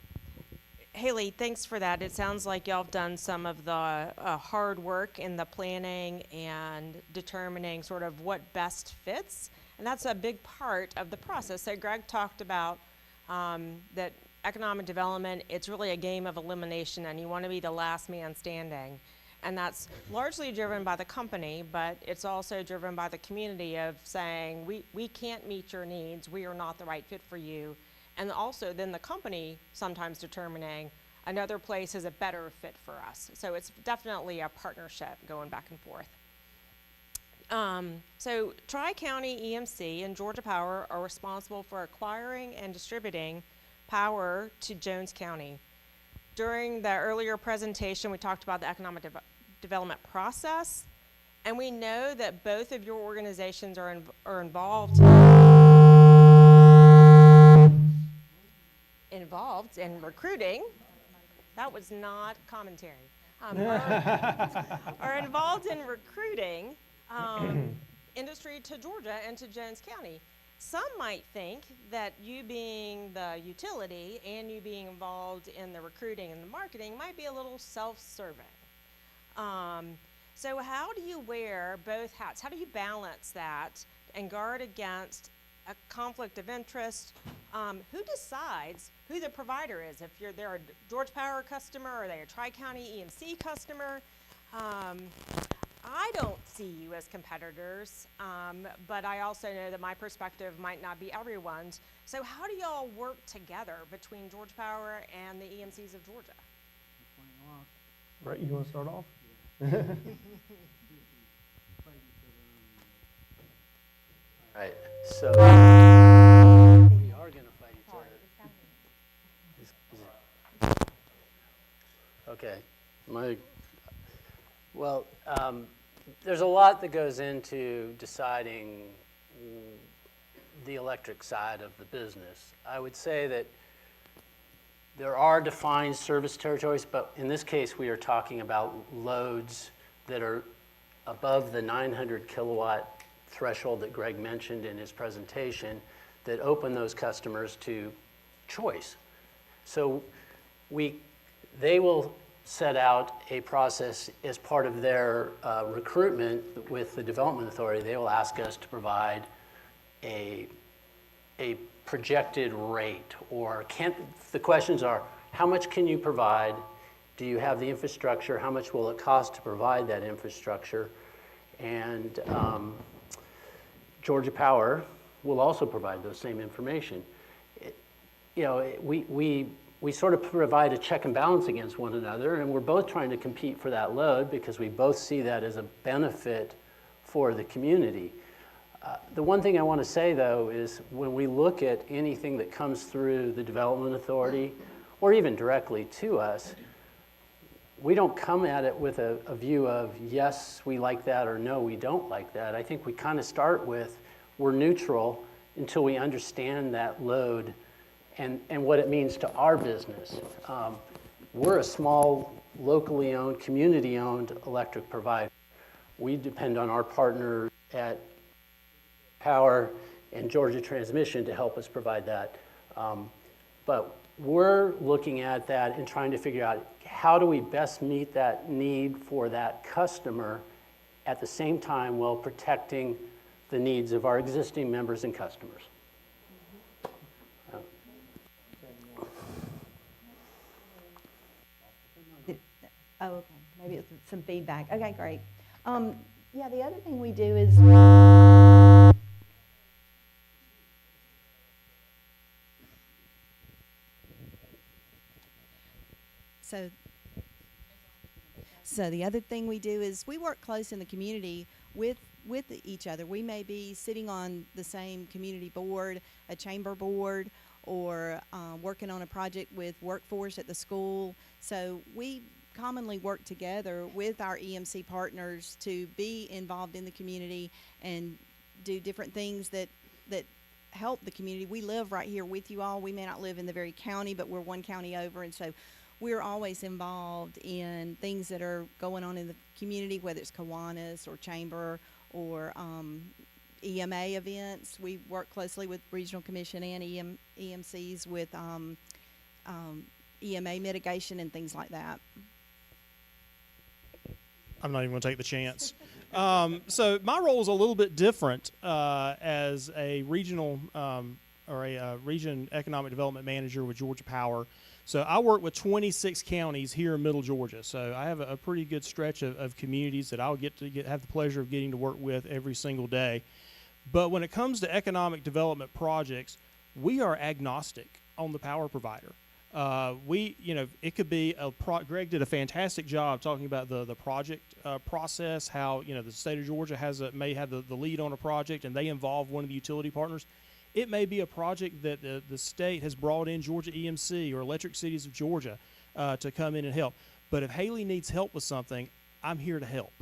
Haley, thanks for that. It sounds like y'all have done some of the hard work in the planning and determining sort of what best fits, and that's a big part of the process. So Greg talked about that economic development, it's really a game of elimination, and you want to be the last man standing. And that's largely driven by the company, but it's also driven by the community of saying, we can't meet your needs, we are not the right fit for you. And also then the company sometimes determining another place is a better fit for us. So it's definitely a partnership going back and forth. So Tri-County EMC and Georgia Power are responsible for acquiring and distributing power to Jones County. During the earlier presentation, we talked about the economic development process, and we know that both of your organizations are involved in recruiting. That was not commentary. Are involved in recruiting industry to Georgia and to Jones County. Some might think that you being the utility and you being involved in the recruiting and the marketing might be a little self-serving. So how do you wear both hats? How do you balance that and guard against a conflict of interest? Who decides who the provider is? If they're a Georgia Power customer, or are they a Tri-County EMC customer? I don't see you as competitors, but I also know that my perspective might not be everyone's. So how do y'all work together between Georgia Power and the EMCs of Georgia? Right, you want to start off? Right, so we are going to fight each other. Okay, well, there's a lot that goes into deciding the electric side of the business. I would say that there are defined service territories, but in this case, we are talking about loads that are above the 900 kilowatt threshold that Greg mentioned in his presentation that open those customers to choice. So they will set out a process as part of their recruitment with the Development Authority. They will ask us to provide a projected rate, or the questions are, how much can you provide? Do you have the infrastructure? How much will it cost to provide that infrastructure? And Georgia Power will also provide those same information. We sort of provide a check and balance against one another, and we're both trying to compete for that load because we both see that as a benefit for the community. The one thing I want to say, though, is when we look at anything that comes through the Development Authority, or even directly to us, we don't come at it with a view of, yes, we like that, or no, we don't like that. I think we kind of start with, we're neutral until we understand that load and what it means to our business. We're a small, locally owned, community-owned electric provider. We depend on our partner at Power and Georgia Transmission to help us provide that. But we're looking at that and trying to figure out how do we best meet that need for that customer at the same time while protecting the needs of our existing members and customers. Oh, okay. Maybe it's some feedback. Okay, great. Yeah, the other thing we do is So the other thing we do is we work close in the community with each other. We may be sitting on the same community board, a chamber board, or working on a project with workforce at the school. So we commonly work together with our EMC partners to be involved in the community and do different things that help the community. We live right here with you all. We may not live in the very county, but we're one county over, and so we're always involved in things that are going on in the community, whether it's Kiwanis or Chamber or EMA events. We work closely with Regional Commission and EMCs with EMA mitigation and things like that. I'm not even going to take the chance. So my role is a little bit different as a regional or a region economic development manager with Georgia Power. So I work with 26 counties here in Middle Georgia. So I have a pretty good stretch of communities that I'll have the pleasure of getting to work with every single day. But when it comes to economic development projects, we are agnostic on the power provider. It could be Greg did a fantastic job talking about the project process, how, the state of Georgia may have the lead on a project and they involve one of the utility partners. It may be a project that the state has brought in Georgia EMC or Electric Cities of Georgia to come in and help. But if Haley needs help with something, I'm here to help.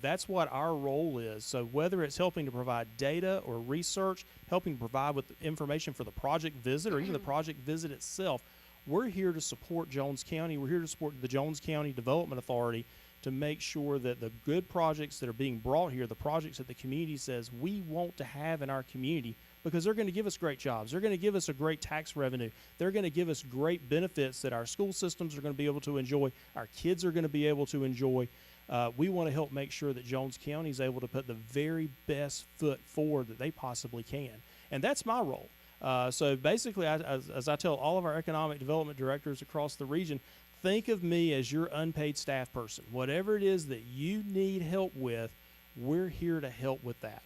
That's what our role is. So whether it's helping to provide data or research, helping to provide with information for the project visit or even the project visit itself, we're here to support Jones County. We're here to support the Jones County Development Authority to make sure that the good projects that are being brought here, the projects that the community says we want to have in our community, because they're going to give us great jobs. They're going to give us a great tax revenue. They're going to give us great benefits that our school systems are going to be able to enjoy. Our kids are going to be able to enjoy. We want to help make sure that Jones County is able to put the very best foot forward that they possibly can. And that's my role. So basically, as I tell all of our economic development directors across the region, think of me as your unpaid staff person. Whatever it is that you need help with, we're here to help with that.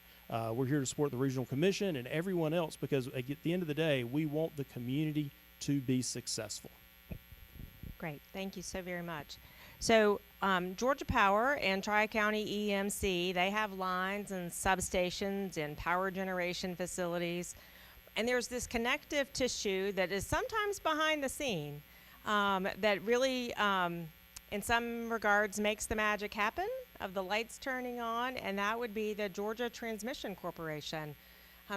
We're here to support the regional commission and everyone else, because at the end of the day, we want the community to be successful. Great, thank you so very much. So Georgia Power and Tri-County EMC, they have lines and substations and power generation facilities. And there's this connective tissue that is sometimes behind the scene that really, in some regards, makes the magic happen of the lights turning on, and that would be the Georgia Transmission Corporation.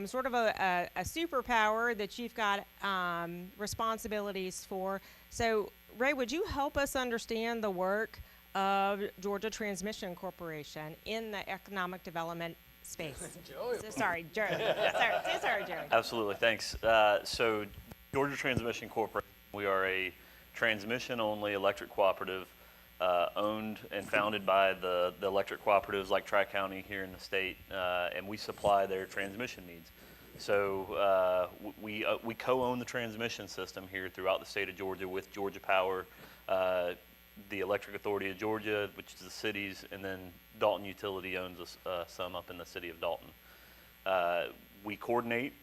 Sort of a superpower that you've got responsibilities for. So, Ray, would you help us understand the work of Georgia Transmission Corporation in the economic development space? Sorry, Jerry. Sorry, Jerry. Absolutely, thanks. So, Georgia Transmission Corporation, we are a transmission-only electric cooperative owned and founded by the electric cooperatives like Tri-County here in the state, and we supply their transmission needs. So we co-own the transmission system here throughout the state of Georgia with Georgia Power, the Electric Authority of Georgia, which is the cities, and then Dalton Utility owns some up in the city of Dalton. We coordinate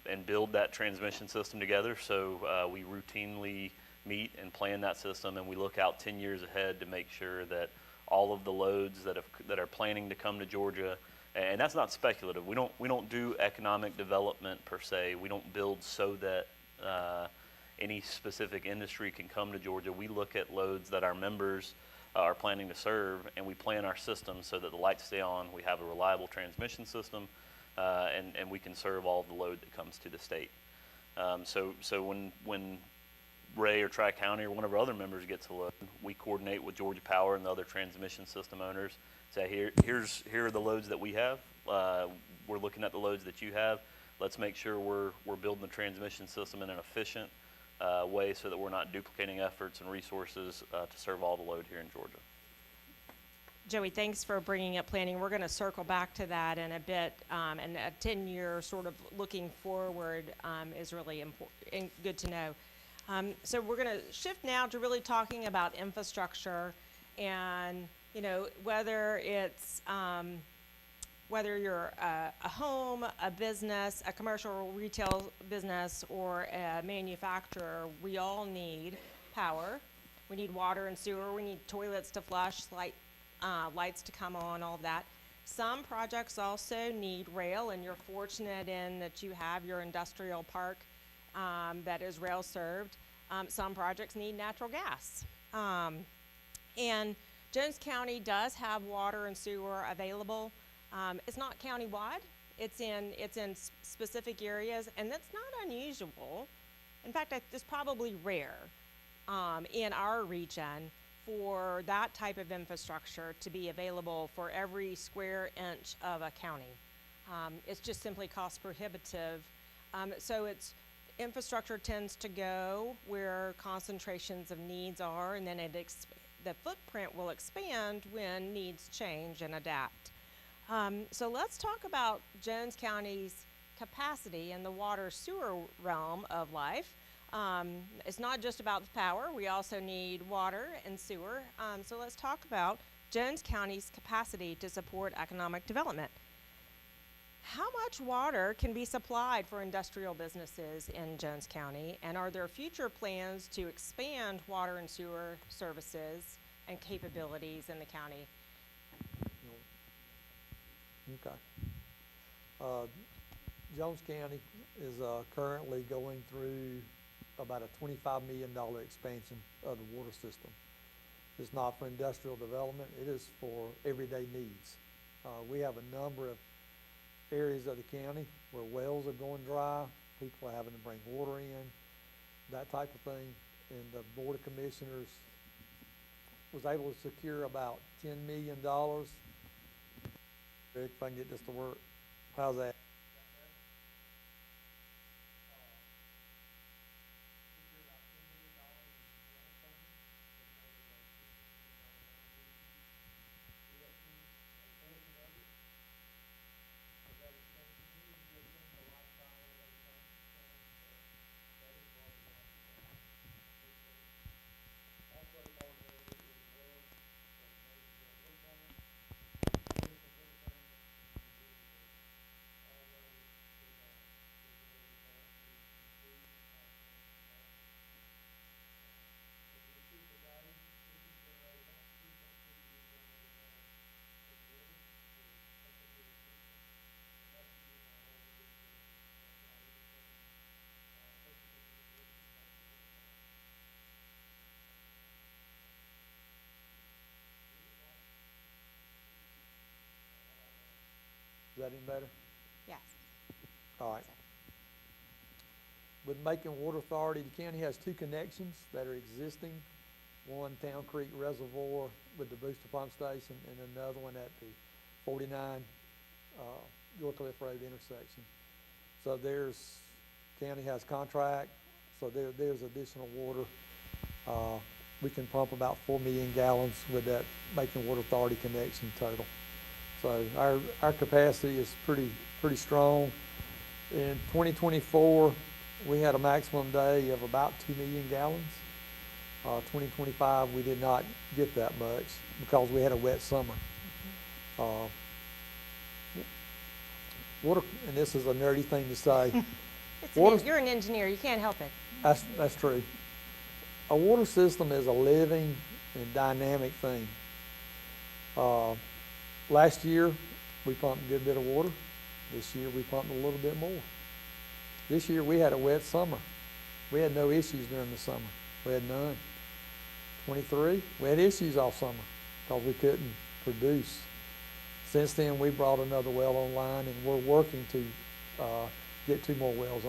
and build that transmission system together, so we routinely meet and plan that system, and we look out 10 years ahead to make sure that all of the loads that are planning to come to Georgia, and that's not speculative. We don't do economic development per se. We don't build so that any specific industry can come to Georgia. We look at loads that our members are planning to serve, and we plan our system so that the lights stay on. We have a reliable transmission system, and we can serve all of the load that comes to the state. So when Ray or Tri-County or one of our other members gets a load, we coordinate with Georgia Power and the other transmission system owners. Say, here are the loads that we have. We're looking at the loads that you have. Let's make sure we're building the transmission system in an efficient way so that we're not duplicating efforts and resources to serve all the load here in Georgia. Joey, thanks for bringing up planning. We're going to circle back to that in a bit, and a 10-year sort of looking forward is really important, good to know. So we're going to shift now to really talking about infrastructure, and whether it's whether you're a home, a business, a commercial or retail business, or a manufacturer, we all need power. We need water and sewer. We need toilets to flush, lights to come on, all of that. Some projects also need rail, and you're fortunate in that you have your industrial park that is rail served. Some projects need natural gas. And Jones County does have water and sewer available. It's not countywide. It's in specific areas, and that's not unusual. In fact, it's probably rare in our region for that type of infrastructure to be available for every square inch of a county. It's just simply cost prohibitive. So infrastructure tends to go where concentrations of needs are, and then the footprint will expand when needs change and adapt. So let's talk about Jones County's capacity in the water sewer realm of life. It's not just about the power. We also need water and sewer. So let's talk about Jones County's capacity to support economic development. How much water can be supplied for industrial businesses in Jones County, and are there future plans to expand water and sewer services and capabilities in the county? Okay. Jones County is currently going through about a $25 million expansion of the water system. It's not for industrial development, it is for everyday needs. We have a number of areas of the county where wells are going dry, people are having to bring water in, that type of thing. And the Board of Commissioners was able to secure about $10 million. Rick, if I can get this to work. How's that? Is that any better? Yes. All right. With Macon Water Authority, the county has two connections that are existing. One, Town Creek Reservoir with the booster pump station, and another one at the 49 York Cliff Road intersection. So county has contract, so there's additional water. We can pump about 4 million gallons with that Macon Water Authority connection total. So our capacity is pretty strong. In 2024, we had a maximum day of about 2 million gallons. 2025, we did not get that much because we had a wet summer. Water, and this is a nerdy thing to say. You're an engineer, you can't help it. That's true. A water system is a living and dynamic thing. Last year, we pumped a good bit of water. This year, we pumped a little bit more. This year, we had a wet summer. We had no issues during the summer. We had none. 23, we had issues all summer because we couldn't produce. Since then, we brought another well online, and we're working to get 2 more wells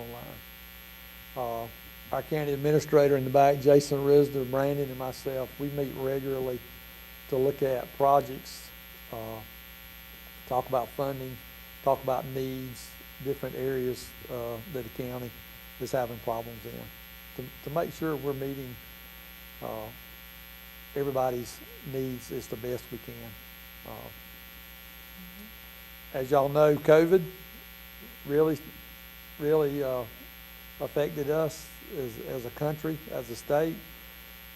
online. Our county administrator in the back, Jason Risder, Brandon, and myself, we meet regularly to look at projects, talk about funding, talk about needs, different areas that the county is having problems in, to make sure we're meeting everybody's needs as the best we can. As y'all know, COVID really affected us as a country, as a state,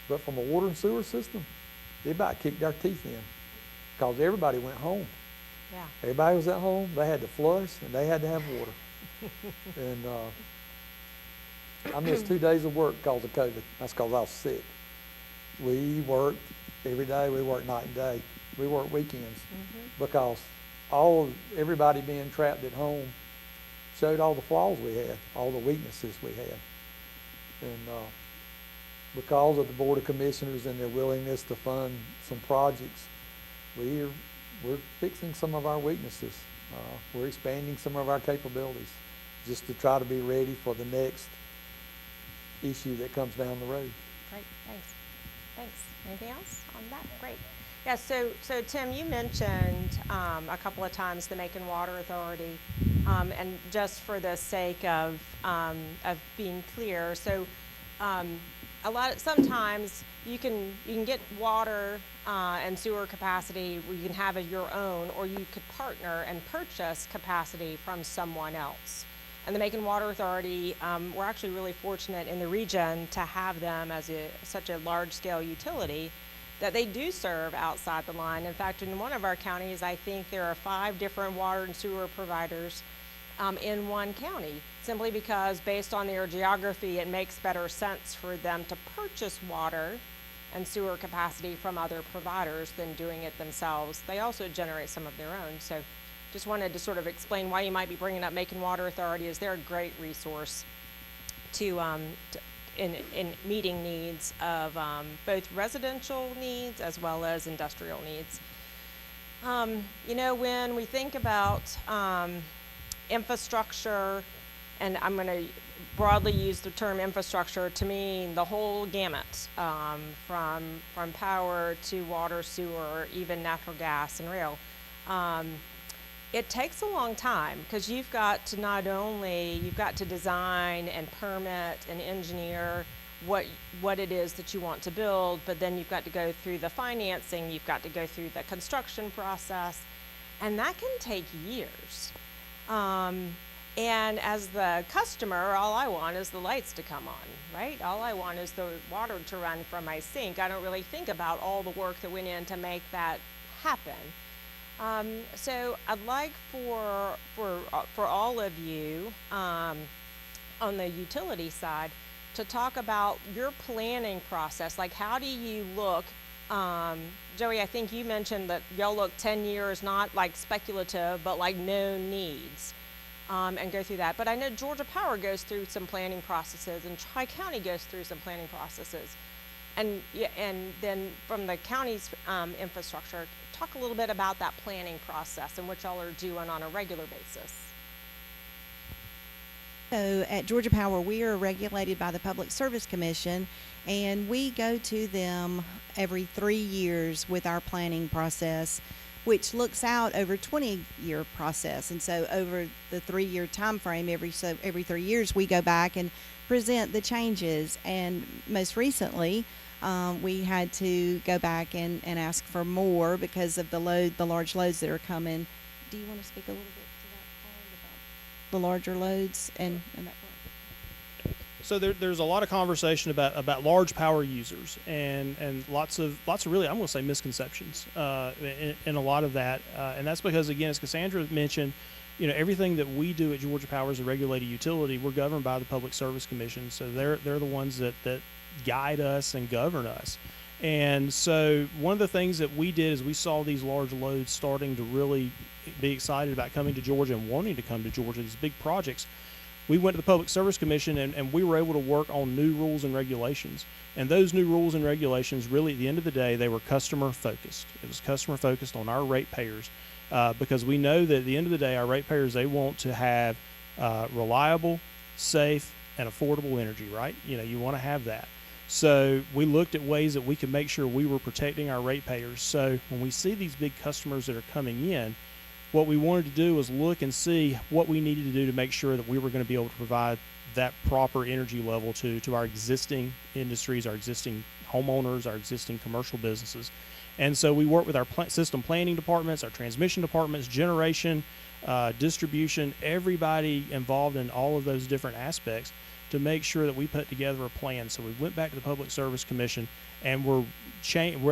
but from a water and sewer system, it about kicked our teeth in because everybody went home. Yeah. Everybody was at home, they had to flush, and they had to have water. And I missed 2 days of work because of COVID. That's because I was sick. We worked every day, we worked night and day. We worked weekends because everybody being trapped at home showed all the flaws we had, all the weaknesses we had. And because of the Board of Commissioners and their willingness to fund some projects, we're fixing some of our weaknesses. We're expanding some of our capabilities just to try to be ready for the next issue that comes down the road. Great, thanks. Anything else on that? Great. Yeah, so Tim, you mentioned a couple of times the Macon Water Authority, and just for the sake of being clear, so sometimes you can get water and sewer capacity where you can have it your own, or you could partner and purchase capacity from someone else. And the Macon Water Authority, we're actually really fortunate in the region to have them as such a large-scale utility that they do serve outside the line. In fact, in one of our counties, I think there are 5 different water and sewer providers in one county, simply because based on their geography, it makes better sense for them to purchase water and sewer capacity from other providers than doing it themselves. They also generate some of their own. So just wanted to sort of explain why you might be bringing up Macon Water Authority, as they're a great resource in meeting needs of both residential needs as well as industrial needs. You know, when we think about infrastructure, and I'm going to broadly use the term infrastructure to mean the whole gamut, from power to water, sewer, even natural gas and rail. It takes a long time because you've got to not only, you've got to design and permit and engineer what it is that you want to build, but then you've got to go through the financing, you've got to go through the construction process, and that can take years. And as the customer, all I want is the lights to come on, right? All I want is the water to run from my sink. I don't really think about all the work that went in to make that happen. So I'd like for all of you on the utility side to talk about your planning process. Like, how do you look? Joey, I think you mentioned that y'all look 10 years, not like speculative, but like known needs, and go through that. But I know Georgia Power goes through some planning processes, and Tri-County goes through some planning processes. And then from the county's infrastructure, talk a little bit about that planning process and what y'all are doing on a regular basis. So at Georgia Power, we are regulated by the Public Service Commission, and we go to them every 3 years with our planning process, which looks out over a 20-year process. And so over the 3-year time frame, every 3 years, we go back and present the changes. And most recently, we had to go back and ask for more because of the large loads that are coming. Do you want to speak a little bit to that part about the larger loads and that part? So there's a lot of conversation about large power users and lots of really, I'm going to say, misconceptions in a lot of that, and that's because, again, as Cassandra mentioned, everything that we do at Georgia Power is a regulated utility. We're governed by the Public Service Commission, so they're the ones that guide us and govern us. And so one of the things that we did is we saw these large loads starting to really be excited about coming to Georgia and wanting to come to Georgia, these big projects. We went to the Public Service Commission and we were able to work on new rules and regulations. And those new rules and regulations, really, at the end of the day, they were customer focused. It was customer focused on our ratepayers, because we know that at the end of the day, our ratepayers, they want to have reliable, safe, and affordable energy, right? You want to have that. So we looked at ways that we could make sure we were protecting our ratepayers. So when we see these big customers that are coming in, what we wanted to do was look and see what we needed to do to make sure that we were going to be able to provide that proper energy level to our existing industries, our existing homeowners, our existing commercial businesses. And so we worked with our system planning departments, our transmission departments, generation, distribution, everybody involved in all of those different aspects to make sure that we put together a plan. So we went back to the Public Service Commission and we're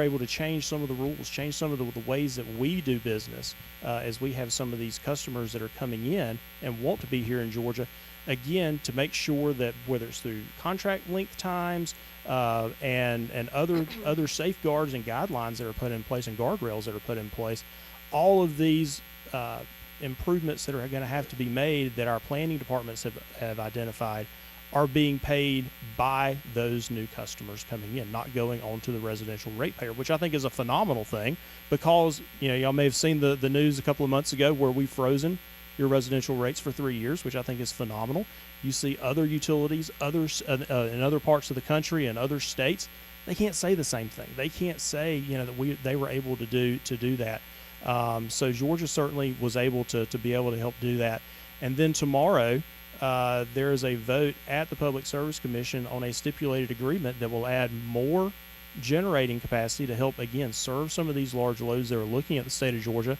able to change some of the rules, change some of the ways that we do business, as we have some of these customers that are coming in and want to be here in Georgia, again, to make sure that whether it's through contract length times and other safeguards and guidelines that are put in place and guardrails that are put in place, all of these improvements that are going to have to be made that our planning departments have identified are being paid by those new customers coming in, not going on to the residential ratepayer, which I think is a phenomenal thing because, y'all may have seen the news a couple of months ago where we've frozen your residential rates for 3 years, which I think is phenomenal. You see other utilities, others in other parts of the country and other states, they can't say the same thing. They can't say, that they were able to do that. So Georgia certainly was able to be able to help do that. And then tomorrow, there is a vote at the Public Service Commission on a stipulated agreement that will add more generating capacity to help, again, serve some of these large loads that are looking at the state of Georgia.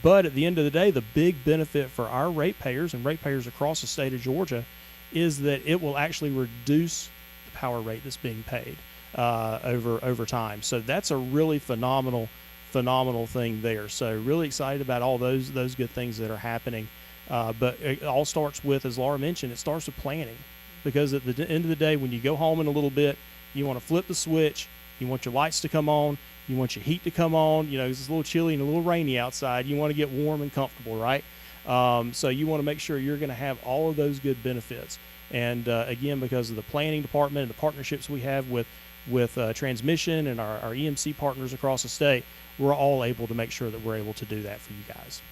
But at the end of the day, the big benefit for our ratepayers and ratepayers across the state of Georgia is that it will actually reduce the power rate that's being paid over time. So that's a really phenomenal thing there. So really excited about all those good things that are happening. But it all starts with, as Laura mentioned, it starts with planning. Because at the end of the day, when you go home in a little bit, you want to flip the switch, you want your lights to come on, you want your heat to come on, it's a little chilly and a little rainy outside, you want to get warm and comfortable, right? So you want to make sure you're going to have all of those good benefits. And again, because of the planning department and the partnerships we have with transmission and our EMC partners across the state, we're all able to make sure that we're able to do that for you guys.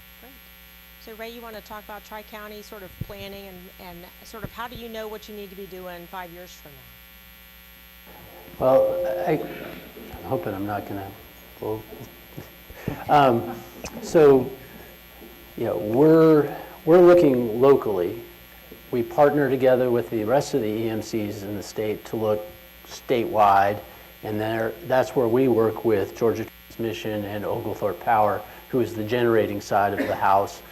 So Ray, you want to talk about Tri-County sort of planning and sort of how do you know what you need to be doing 5 years from now? Well, I'm hoping I'm not going to. So, you know, we're looking locally. We partner together with the rest of the EMCs in the state to look statewide, and that's where we work with Georgia Transmission and Oglethorpe Power, who is the generating side of the house,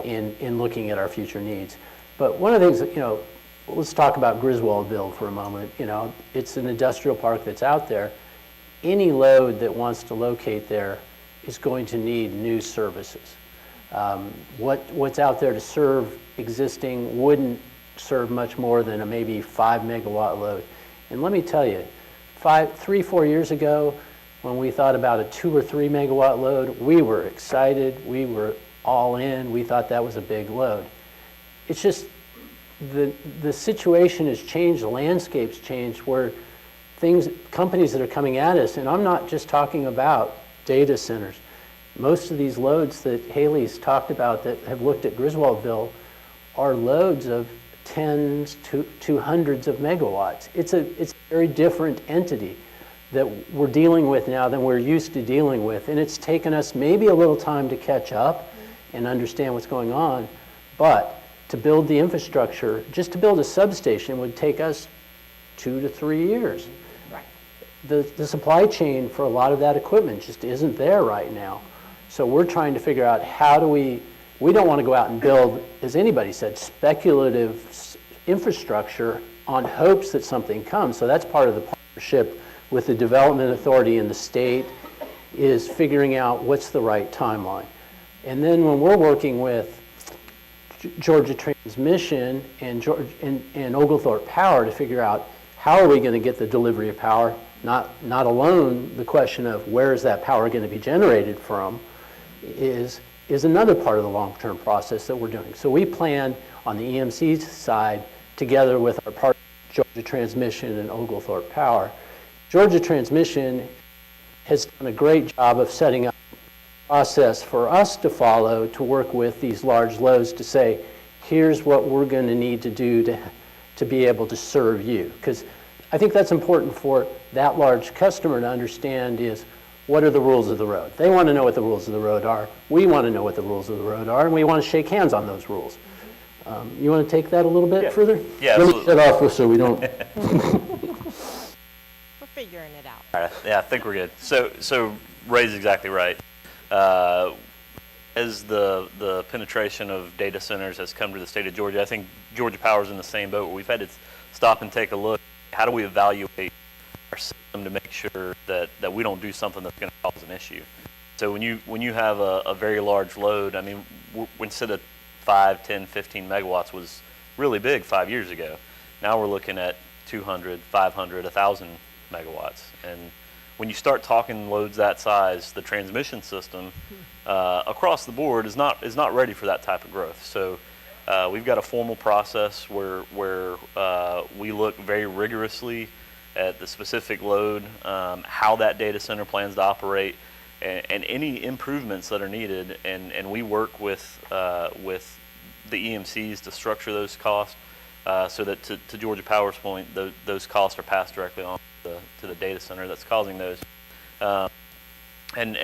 in looking at our future needs. But one of the things that, you know, let's talk about Griswoldville for a moment. You know, it's an industrial park that's out there. Any load that wants to locate there is going to need new services. What's out there to serve existing wouldn't serve much more than a maybe 5 megawatt load. And let me tell you, 3-4 years ago, when we thought about a 2 or 3 megawatt load, we were excited, we were all in, we thought that was a big load. It's just the situation has changed, the landscape's changed, where companies that are coming at us, and I'm not just talking about data centers. Most of these loads that Haley's talked about that have looked at Griswoldville are loads of tens to hundreds of megawatts. It's a very different entity that we're dealing with now than we're used to dealing with, and it's taken us maybe a little time to catch up and understand what's going on, but to build the infrastructure, just to build a substation would take us 2 to 3 years. Right. The supply chain for a lot of that equipment just isn't there right now. So we're trying to figure out how do we don't want to go out and build, as anybody said, speculative infrastructure on hopes that something comes. So that's part of the partnership with the development authority in the state, is figuring out what's the right timeline. And then when we're working with Georgia Transmission and Oglethorpe Power to figure out how are we going to get the delivery of power, not alone the question of where is that power going to be generated from, is another part of the long-term process that we're doing. So we plan on the EMC side together with our partners, Georgia Transmission and Oglethorpe Power. Georgia Transmission has done a great job of setting up process for us to follow to work with these large loads to say, here's what we're going to need to do to be able to serve you. Because I think that's important for that large customer to understand is, what are the rules of the road? They want to know what the rules of the road are. We want to know what the rules of the road are, and we want to shake hands on those rules. You want to take that a little bit further? Yeah, Let absolutely. me shut off so we don't. We're figuring it out. All right, yeah, I think we're good. So Ray's exactly right. As the penetration of data centers has come to the state of Georgia, I think Georgia Power's in the same boat where we've had to stop and take a look. How do we evaluate our system to make sure that we don't do something that's going to cause an issue? So when you have a very large load, I mean, instead of 5, 10, 15 megawatts was really big 5 years ago. Now we're looking at 200, 500, 1,000 megawatts. And when you start talking loads that size, the transmission system across the board is not ready for that type of growth. So we've got a formal process where we look very rigorously at the specific load, how that data center plans to operate, and any improvements that are needed. And we work with the EMCs to structure those costs so that to Georgia Power's point, those costs are passed directly on to the data center that's causing those. And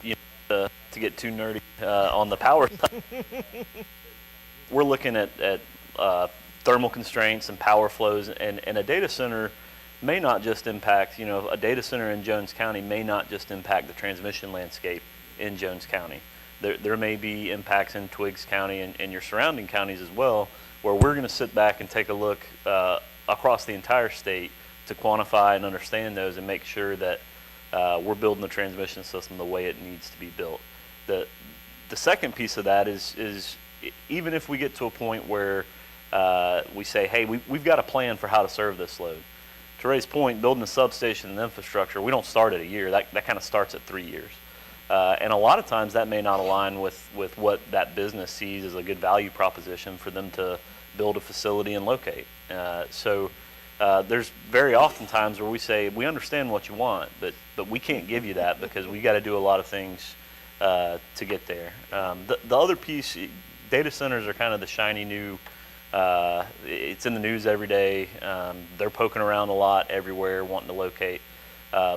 you know, to get too nerdy on the power side, we're looking at thermal constraints and power flows, and a data center may not just impact, you know, a data center in Jones County may not just impact the transmission landscape in Jones County. There may be impacts in Twiggs County and your surrounding counties as well, where we're going to sit back and take a look across the entire state to quantify and understand those and make sure that we're building the transmission system the way it needs to be built. The second piece of that is even if we get to a point where we say, hey, we've got a plan for how to serve this load. To Ray's point, building a substation and infrastructure, we don't start at a year. That kind of starts at 3 years. And a lot of times that may not align with what that business sees as a good value proposition for them to build a facility and locate. So there's very often times where we say, we understand what you want, but we can't give you that because we got to do a lot of things to get there. The other piece, data centers are kind of the shiny new. It's in the news every day. They're poking around a lot everywhere, wanting to locate.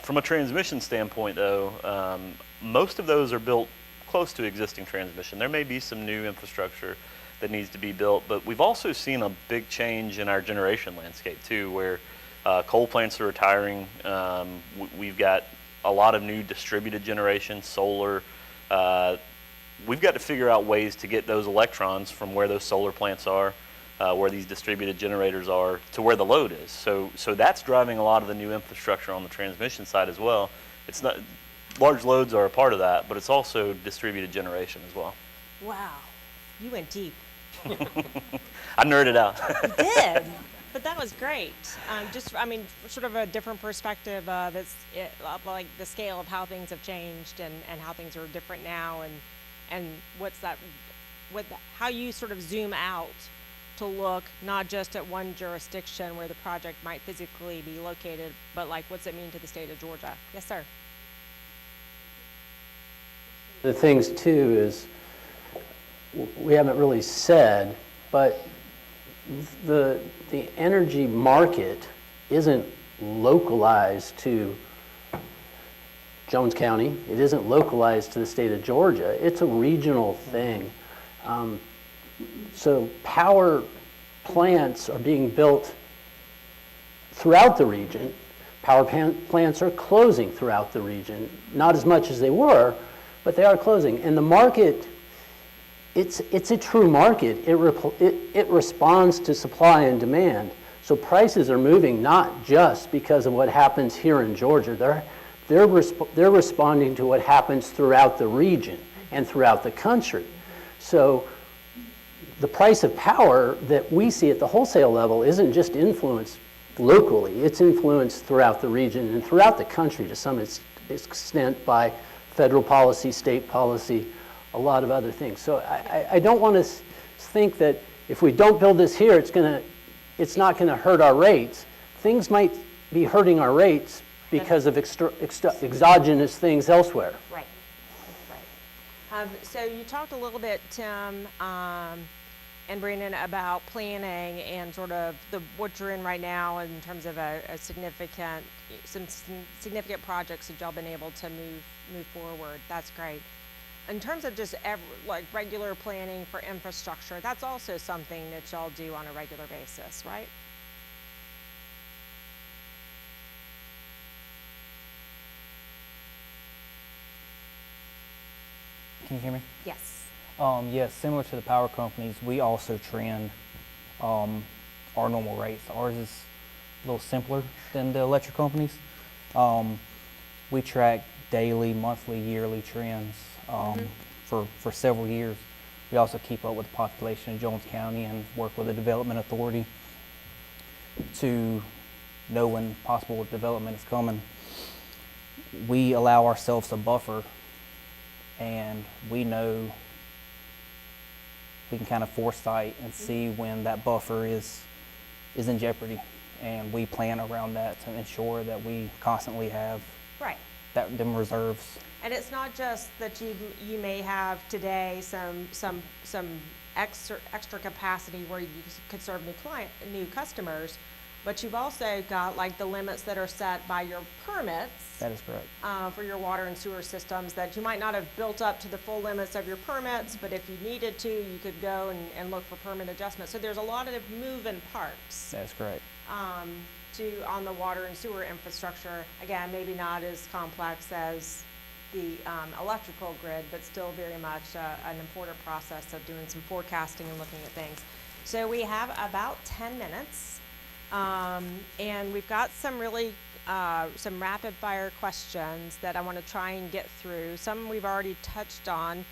From a transmission standpoint, though, most of those are built close to existing transmission. There may be some new infrastructure that needs to be built, but we've also seen a big change in our generation landscape too, where coal plants are retiring. We've got a lot of new distributed generation, solar. We've got to figure out ways to get those electrons from where those solar plants are, where these distributed generators are, to where the load is. So that's driving a lot of the new infrastructure on the transmission side as well. It's not, large loads are a part of that, but it's also distributed generation as well. Wow, you went deep. I nerded out. You did, but that was great. I mean, sort of a different perspective of like the scale of how things have changed and how things are different now, and how you sort of zoom out to look not just at one jurisdiction where the project might physically be located, but like what's it mean to the state of Georgia? Yes, sir. The things too is, we haven't really said, but the energy market isn't localized to Jones County. It isn't localized to the state of Georgia. It's a regional thing. So power plants are being built throughout the region. Power plants are closing throughout the region. Not as much as they were, but they are closing. And the market, it's a true market. It responds to supply and demand. So prices are moving not just because of what happens here in Georgia. They're responding to what happens throughout the region and throughout the country. So the price of power that we see at the wholesale level isn't just influenced locally. It's influenced throughout the region and throughout the country to some extent by federal policy, state policy, a lot of other things. So I don't want to think that if we don't build this here, it's not going to hurt our rates. Things might be hurting our rates because of exogenous things elsewhere. Right. So you talked a little bit, Tim and Brandon, about planning and sort of what you're in right now in terms of some significant projects that y'all been able to move forward. That's great. In terms of just like regular planning for infrastructure, that's also something that y'all do on a regular basis, right? Can you hear me? Yes. Yes, similar to the power companies, we also trend our normal rates. Ours is a little simpler than the electric companies. We track daily, monthly, yearly trends for several years. We also keep up with the population of Jones County and work with the development authority to know when possible development is coming. We allow ourselves a buffer, and we know we can kind of foresight and see when that buffer is in jeopardy, and we plan around that to ensure that we constantly have them reserves. And it's not just that you may have today some extra capacity where you could serve new customers, but you've also got like the limits that are set by your permits. That is correct. For your water and sewer systems that you might not have built up to the full limits of your permits, but if you needed to, you could go and look for permit adjustments. So there's a lot of moving parts. That is correct. On the water and sewer infrastructure. Again, maybe not as complex as the electrical grid, but still very much an important process of doing some forecasting and looking at things. So we have about 10 minutes, and we've got some really some rapid fire questions that I want to try and get through. Some we've already touched on,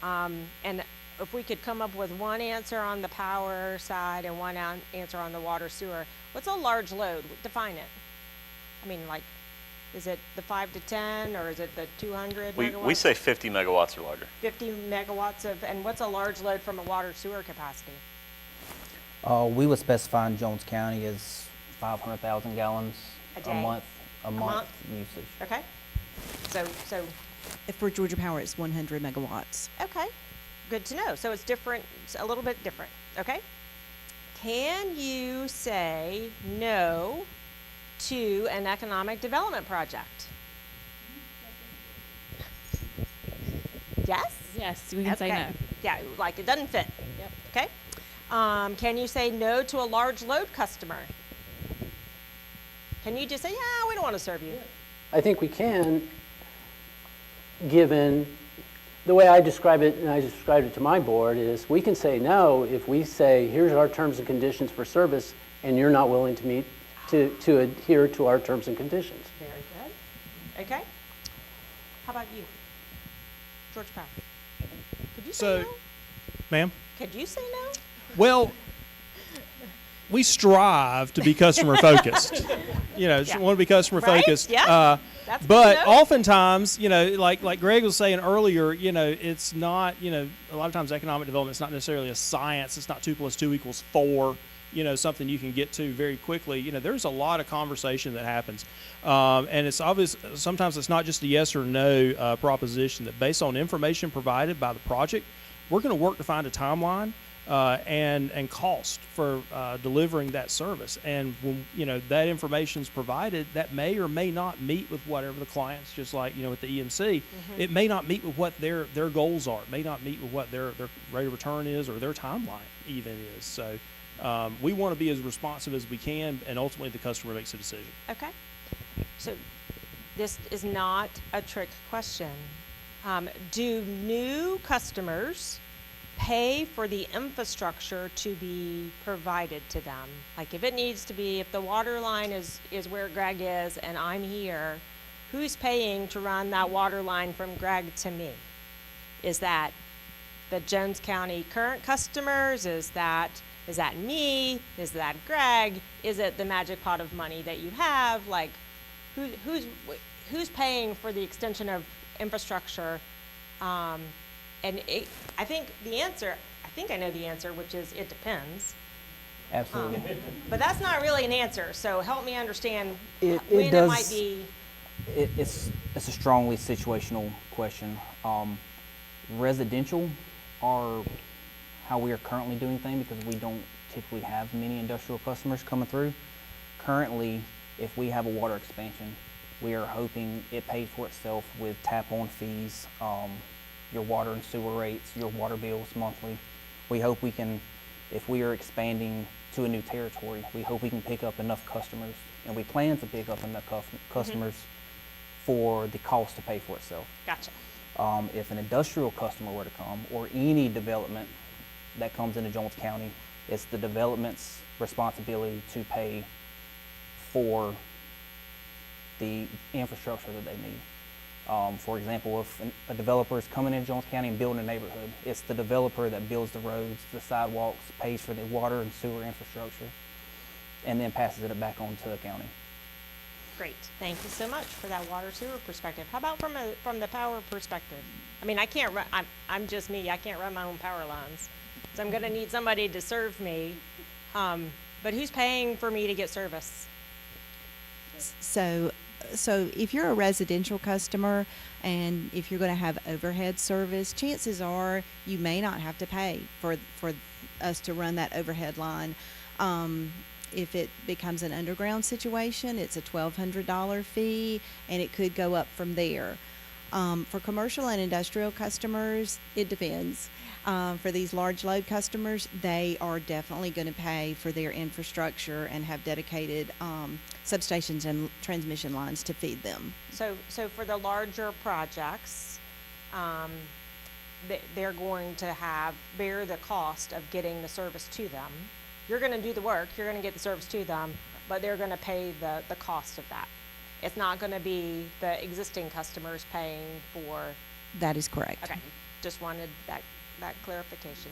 and if we could come up with one answer on the power side and one answer on the water sewer. What's a large load? Define it. I mean, like, is it the 5 to 10 or is it the 200 megawatts? We say 50 megawatts or larger. 50 megawatts and what's a large load from a water sewer capacity? We would specify in Jones County as 500,000 gallons a month usage. Okay. So For Georgia Power, it's 100 megawatts. Okay, good to know. So it's different, it's a little bit different, okay? Can you say no to an economic development project? Yes? Yes, we can say no. Yeah, like it doesn't fit. Yep. Okay. Can you say no to a large load customer? Can you just say, yeah, we don't want to serve you? I think we can, given the way I describe it, and I described it to my board, is we can say no if we say, here's our terms and conditions for service, and you're not willing to meet, to adhere to our terms and conditions. Very good. Okay. How about you, George Powell? Could you say no? Ma'am? Could you say no? Well, we strive to be customer focused. You know, Yeah. want to be customer Right? focused. Yeah. That's good But to know. oftentimes, you know, like Greg was saying earlier, you know, it's not, you know, a lot of times economic development is not necessarily a science. It's not 2 + 2 = 4. You know, something you can get to very quickly. You know, there's a lot of conversation that happens, and it's obvious. Sometimes it's not just a yes or no proposition. That based on information provided by the project, we're going to work to find a timeline and cost for delivering that service. And when you know that information is provided, that may or may not meet with whatever the clients. Just like you know with the EMC, it may not meet with what their goals are. It may not meet with what their rate of return is or their timeline even is. So. We want to be as responsive as we can, and ultimately the customer makes a decision. Okay. So this is not a trick question. Do new customers pay for the infrastructure to be provided to them? Like if it needs to be, if the water line is where Greg is and I'm here, who's paying to run that water line from Greg to me? Is that the Jones County current customers? Is that me? Is that Greg? Is it the magic pot of money that you have? Like, who's paying for the extension of infrastructure? I think I know the answer, which is it depends. Absolutely. But that's not really an answer. So help me understand It when does- it might be. It's a strongly situational question. Residential are how we are currently doing things because we don't typically have many industrial customers coming through. Currently, if we have a water expansion, we are hoping it pays for itself with tap-on fees, your water and sewer rates, your water bills monthly. We hope we can, if we are expanding to a new territory, we hope we can pick up enough customers, and we plan to pick up enough customers for the cost to pay for itself. Gotcha. If an industrial customer were to come, or any development that comes into Jones County, it's the development's responsibility to pay for the infrastructure that they need. For example, if a developer is coming into Jones County and building a neighborhood, it's the developer that builds the roads, the sidewalks, pays for the water and sewer infrastructure, and then passes it back on to the county. Great. Thank you so much for that water sewer perspective. How about from the power perspective? I mean, I can't run. I'm just me. I can't run my own power lines, so I'm going to need somebody to serve me. But who's paying for me to get service? So if you're a residential customer and if you're going to have overhead service, chances are you may not have to pay for us to run that overhead line. If it becomes an underground situation, it's a $1,200 fee, and it could go up from there. For commercial and industrial customers, it depends. For these large load customers, they are definitely going to pay for their infrastructure and have dedicated substations and transmission lines to feed them. So for the larger projects, they're going to bear the cost of getting the service to them. You're going to do the work, you're going to get the service to them, but they're going to pay the cost of that. It's not going to be the existing customers paying for. That is correct. Okay, just wanted that clarification.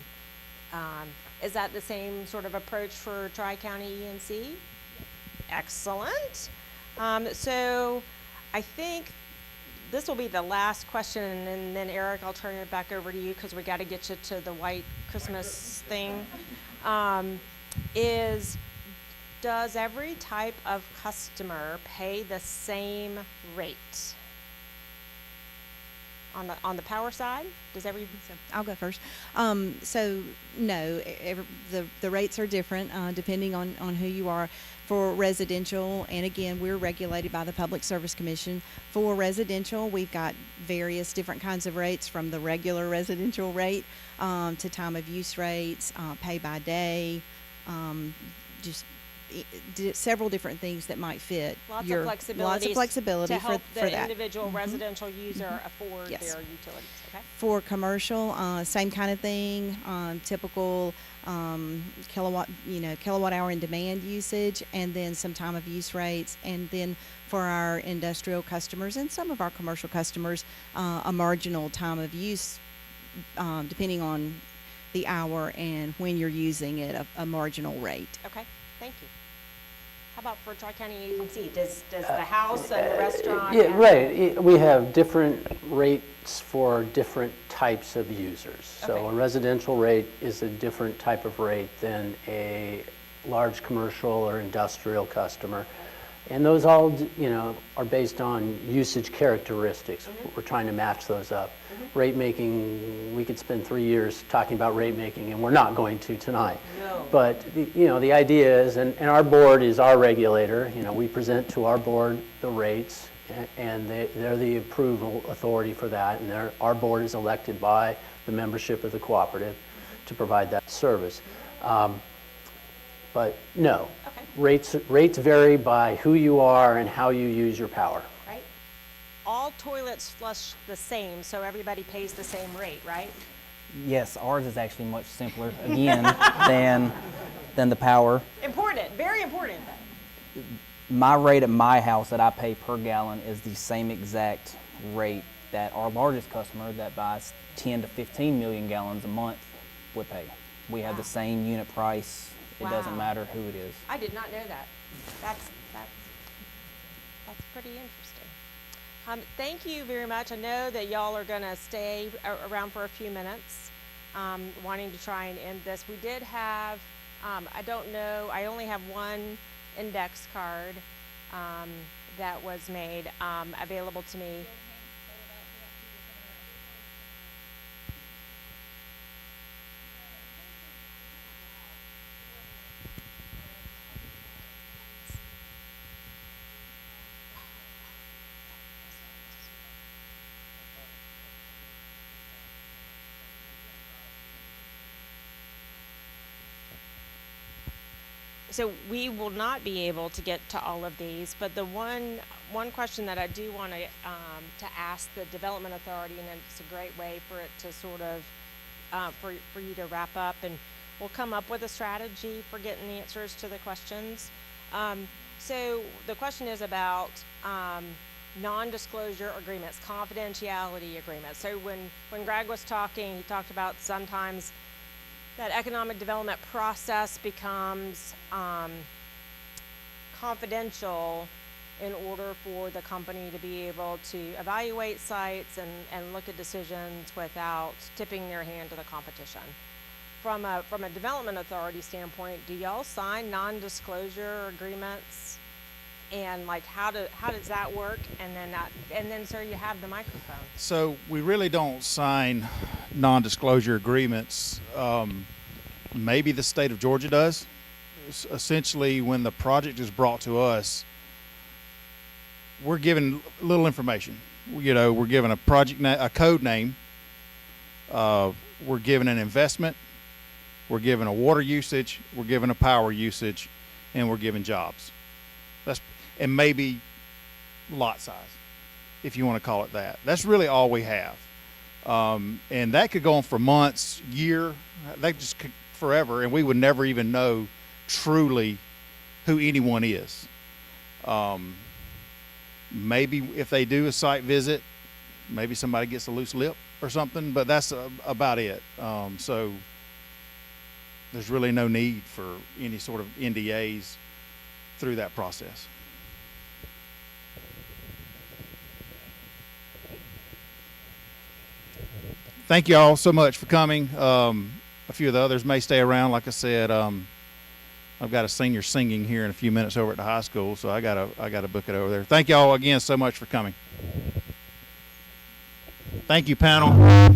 Is that the same sort of approach for Tri-County ENC? Excellent. So I think this will be the last question, and then Eric, I'll turn it back over to you because we got to get you to the white Christmas thing. Does every type of customer pay the same rate? on the power side? Does every So I'll go first. So no, the rates are different depending on who you are. For residential, and again, we're regulated by the Public Service Commission. For residential, we've got various different kinds of rates, from the regular residential rate to time of use rates, pay by day, just several different things that might fit lots your of flexibility lots of flexibility to help for the that. individual residential user afford Yes. their utilities? Okay. For commercial, same kind of thing, typical kilowatt hour in demand usage, and then some time of use rates, and then for our industrial customers and some of our commercial customers, a marginal time of use, depending on the hour and when you're using it, a marginal rate. Okay. Thank you. How about for Tri-County EMC? Does the house and the restaurant? Yeah, right. We have different rates for different types of users. So Okay. a residential rate is a different type of rate than a large commercial or industrial customer. And those all, are based on usage characteristics. We're trying to match those up. Rate making, we could spend 3 years talking about rate making, and we're not going to tonight. No. But, the idea is, and our board is our regulator, we present to our board the rates, and they're the approval authority for that, and our board is elected by the membership of the cooperative to provide that service. But no, Okay. rates vary by who you are and how you use your power. Right. All toilets flush the same, so everybody pays the same rate, right? Yes, ours is actually much simpler, again, than the power. Important. Very important. My rate at my house that I pay per gallon is the same exact rate that our largest customer that buys 10 to 15 million gallons a month would pay. We have the Wow. same unit price. It doesn't Wow. matter who it is. I did not know that. That's pretty interesting. Thank you very much. I know that y'all are gonna stay around for a few minutes, wanting to try and end this. We did have, I don't know, I only have one index card that was made available to me. So we will not be able to get to all of these, but the one question that I do want to ask the Development Authority, and it's a great way for it to sort of for you to wrap up, and we'll come up with a strategy for getting the answers to the questions. So the question is about non-disclosure agreements, confidentiality agreements. So when Greg was talking, he talked about sometimes that economic development process becomes confidential in order for the company to be able to evaluate sites and look at decisions without tipping their hand to the competition. From a development authority standpoint, do y'all sign non-disclosure agreements? And like how does that work? And then sir, you have the microphone. So we really don't sign non-disclosure agreements. Maybe the state of Georgia does. Essentially, when the project is brought to us, we're given little information. We're given a project a code name. We're given an investment. We're given a water usage. We're given a power usage, and we're given jobs. And maybe lot size, if you want to call it that. That's really all we have. And that could go on for months, year, that just could forever, and we would never even know truly who anyone is. Maybe if they do a site visit, maybe somebody gets a loose lip or something, but that's about it. So there's really no need for any sort of NDAs through that process. Thank you all so much for coming. A few of the others may stay around. Like I said, I've got a senior singing here in a few minutes over at the high school, so I gotta book it over there. Thank you all again so much for coming. Thank you, panel.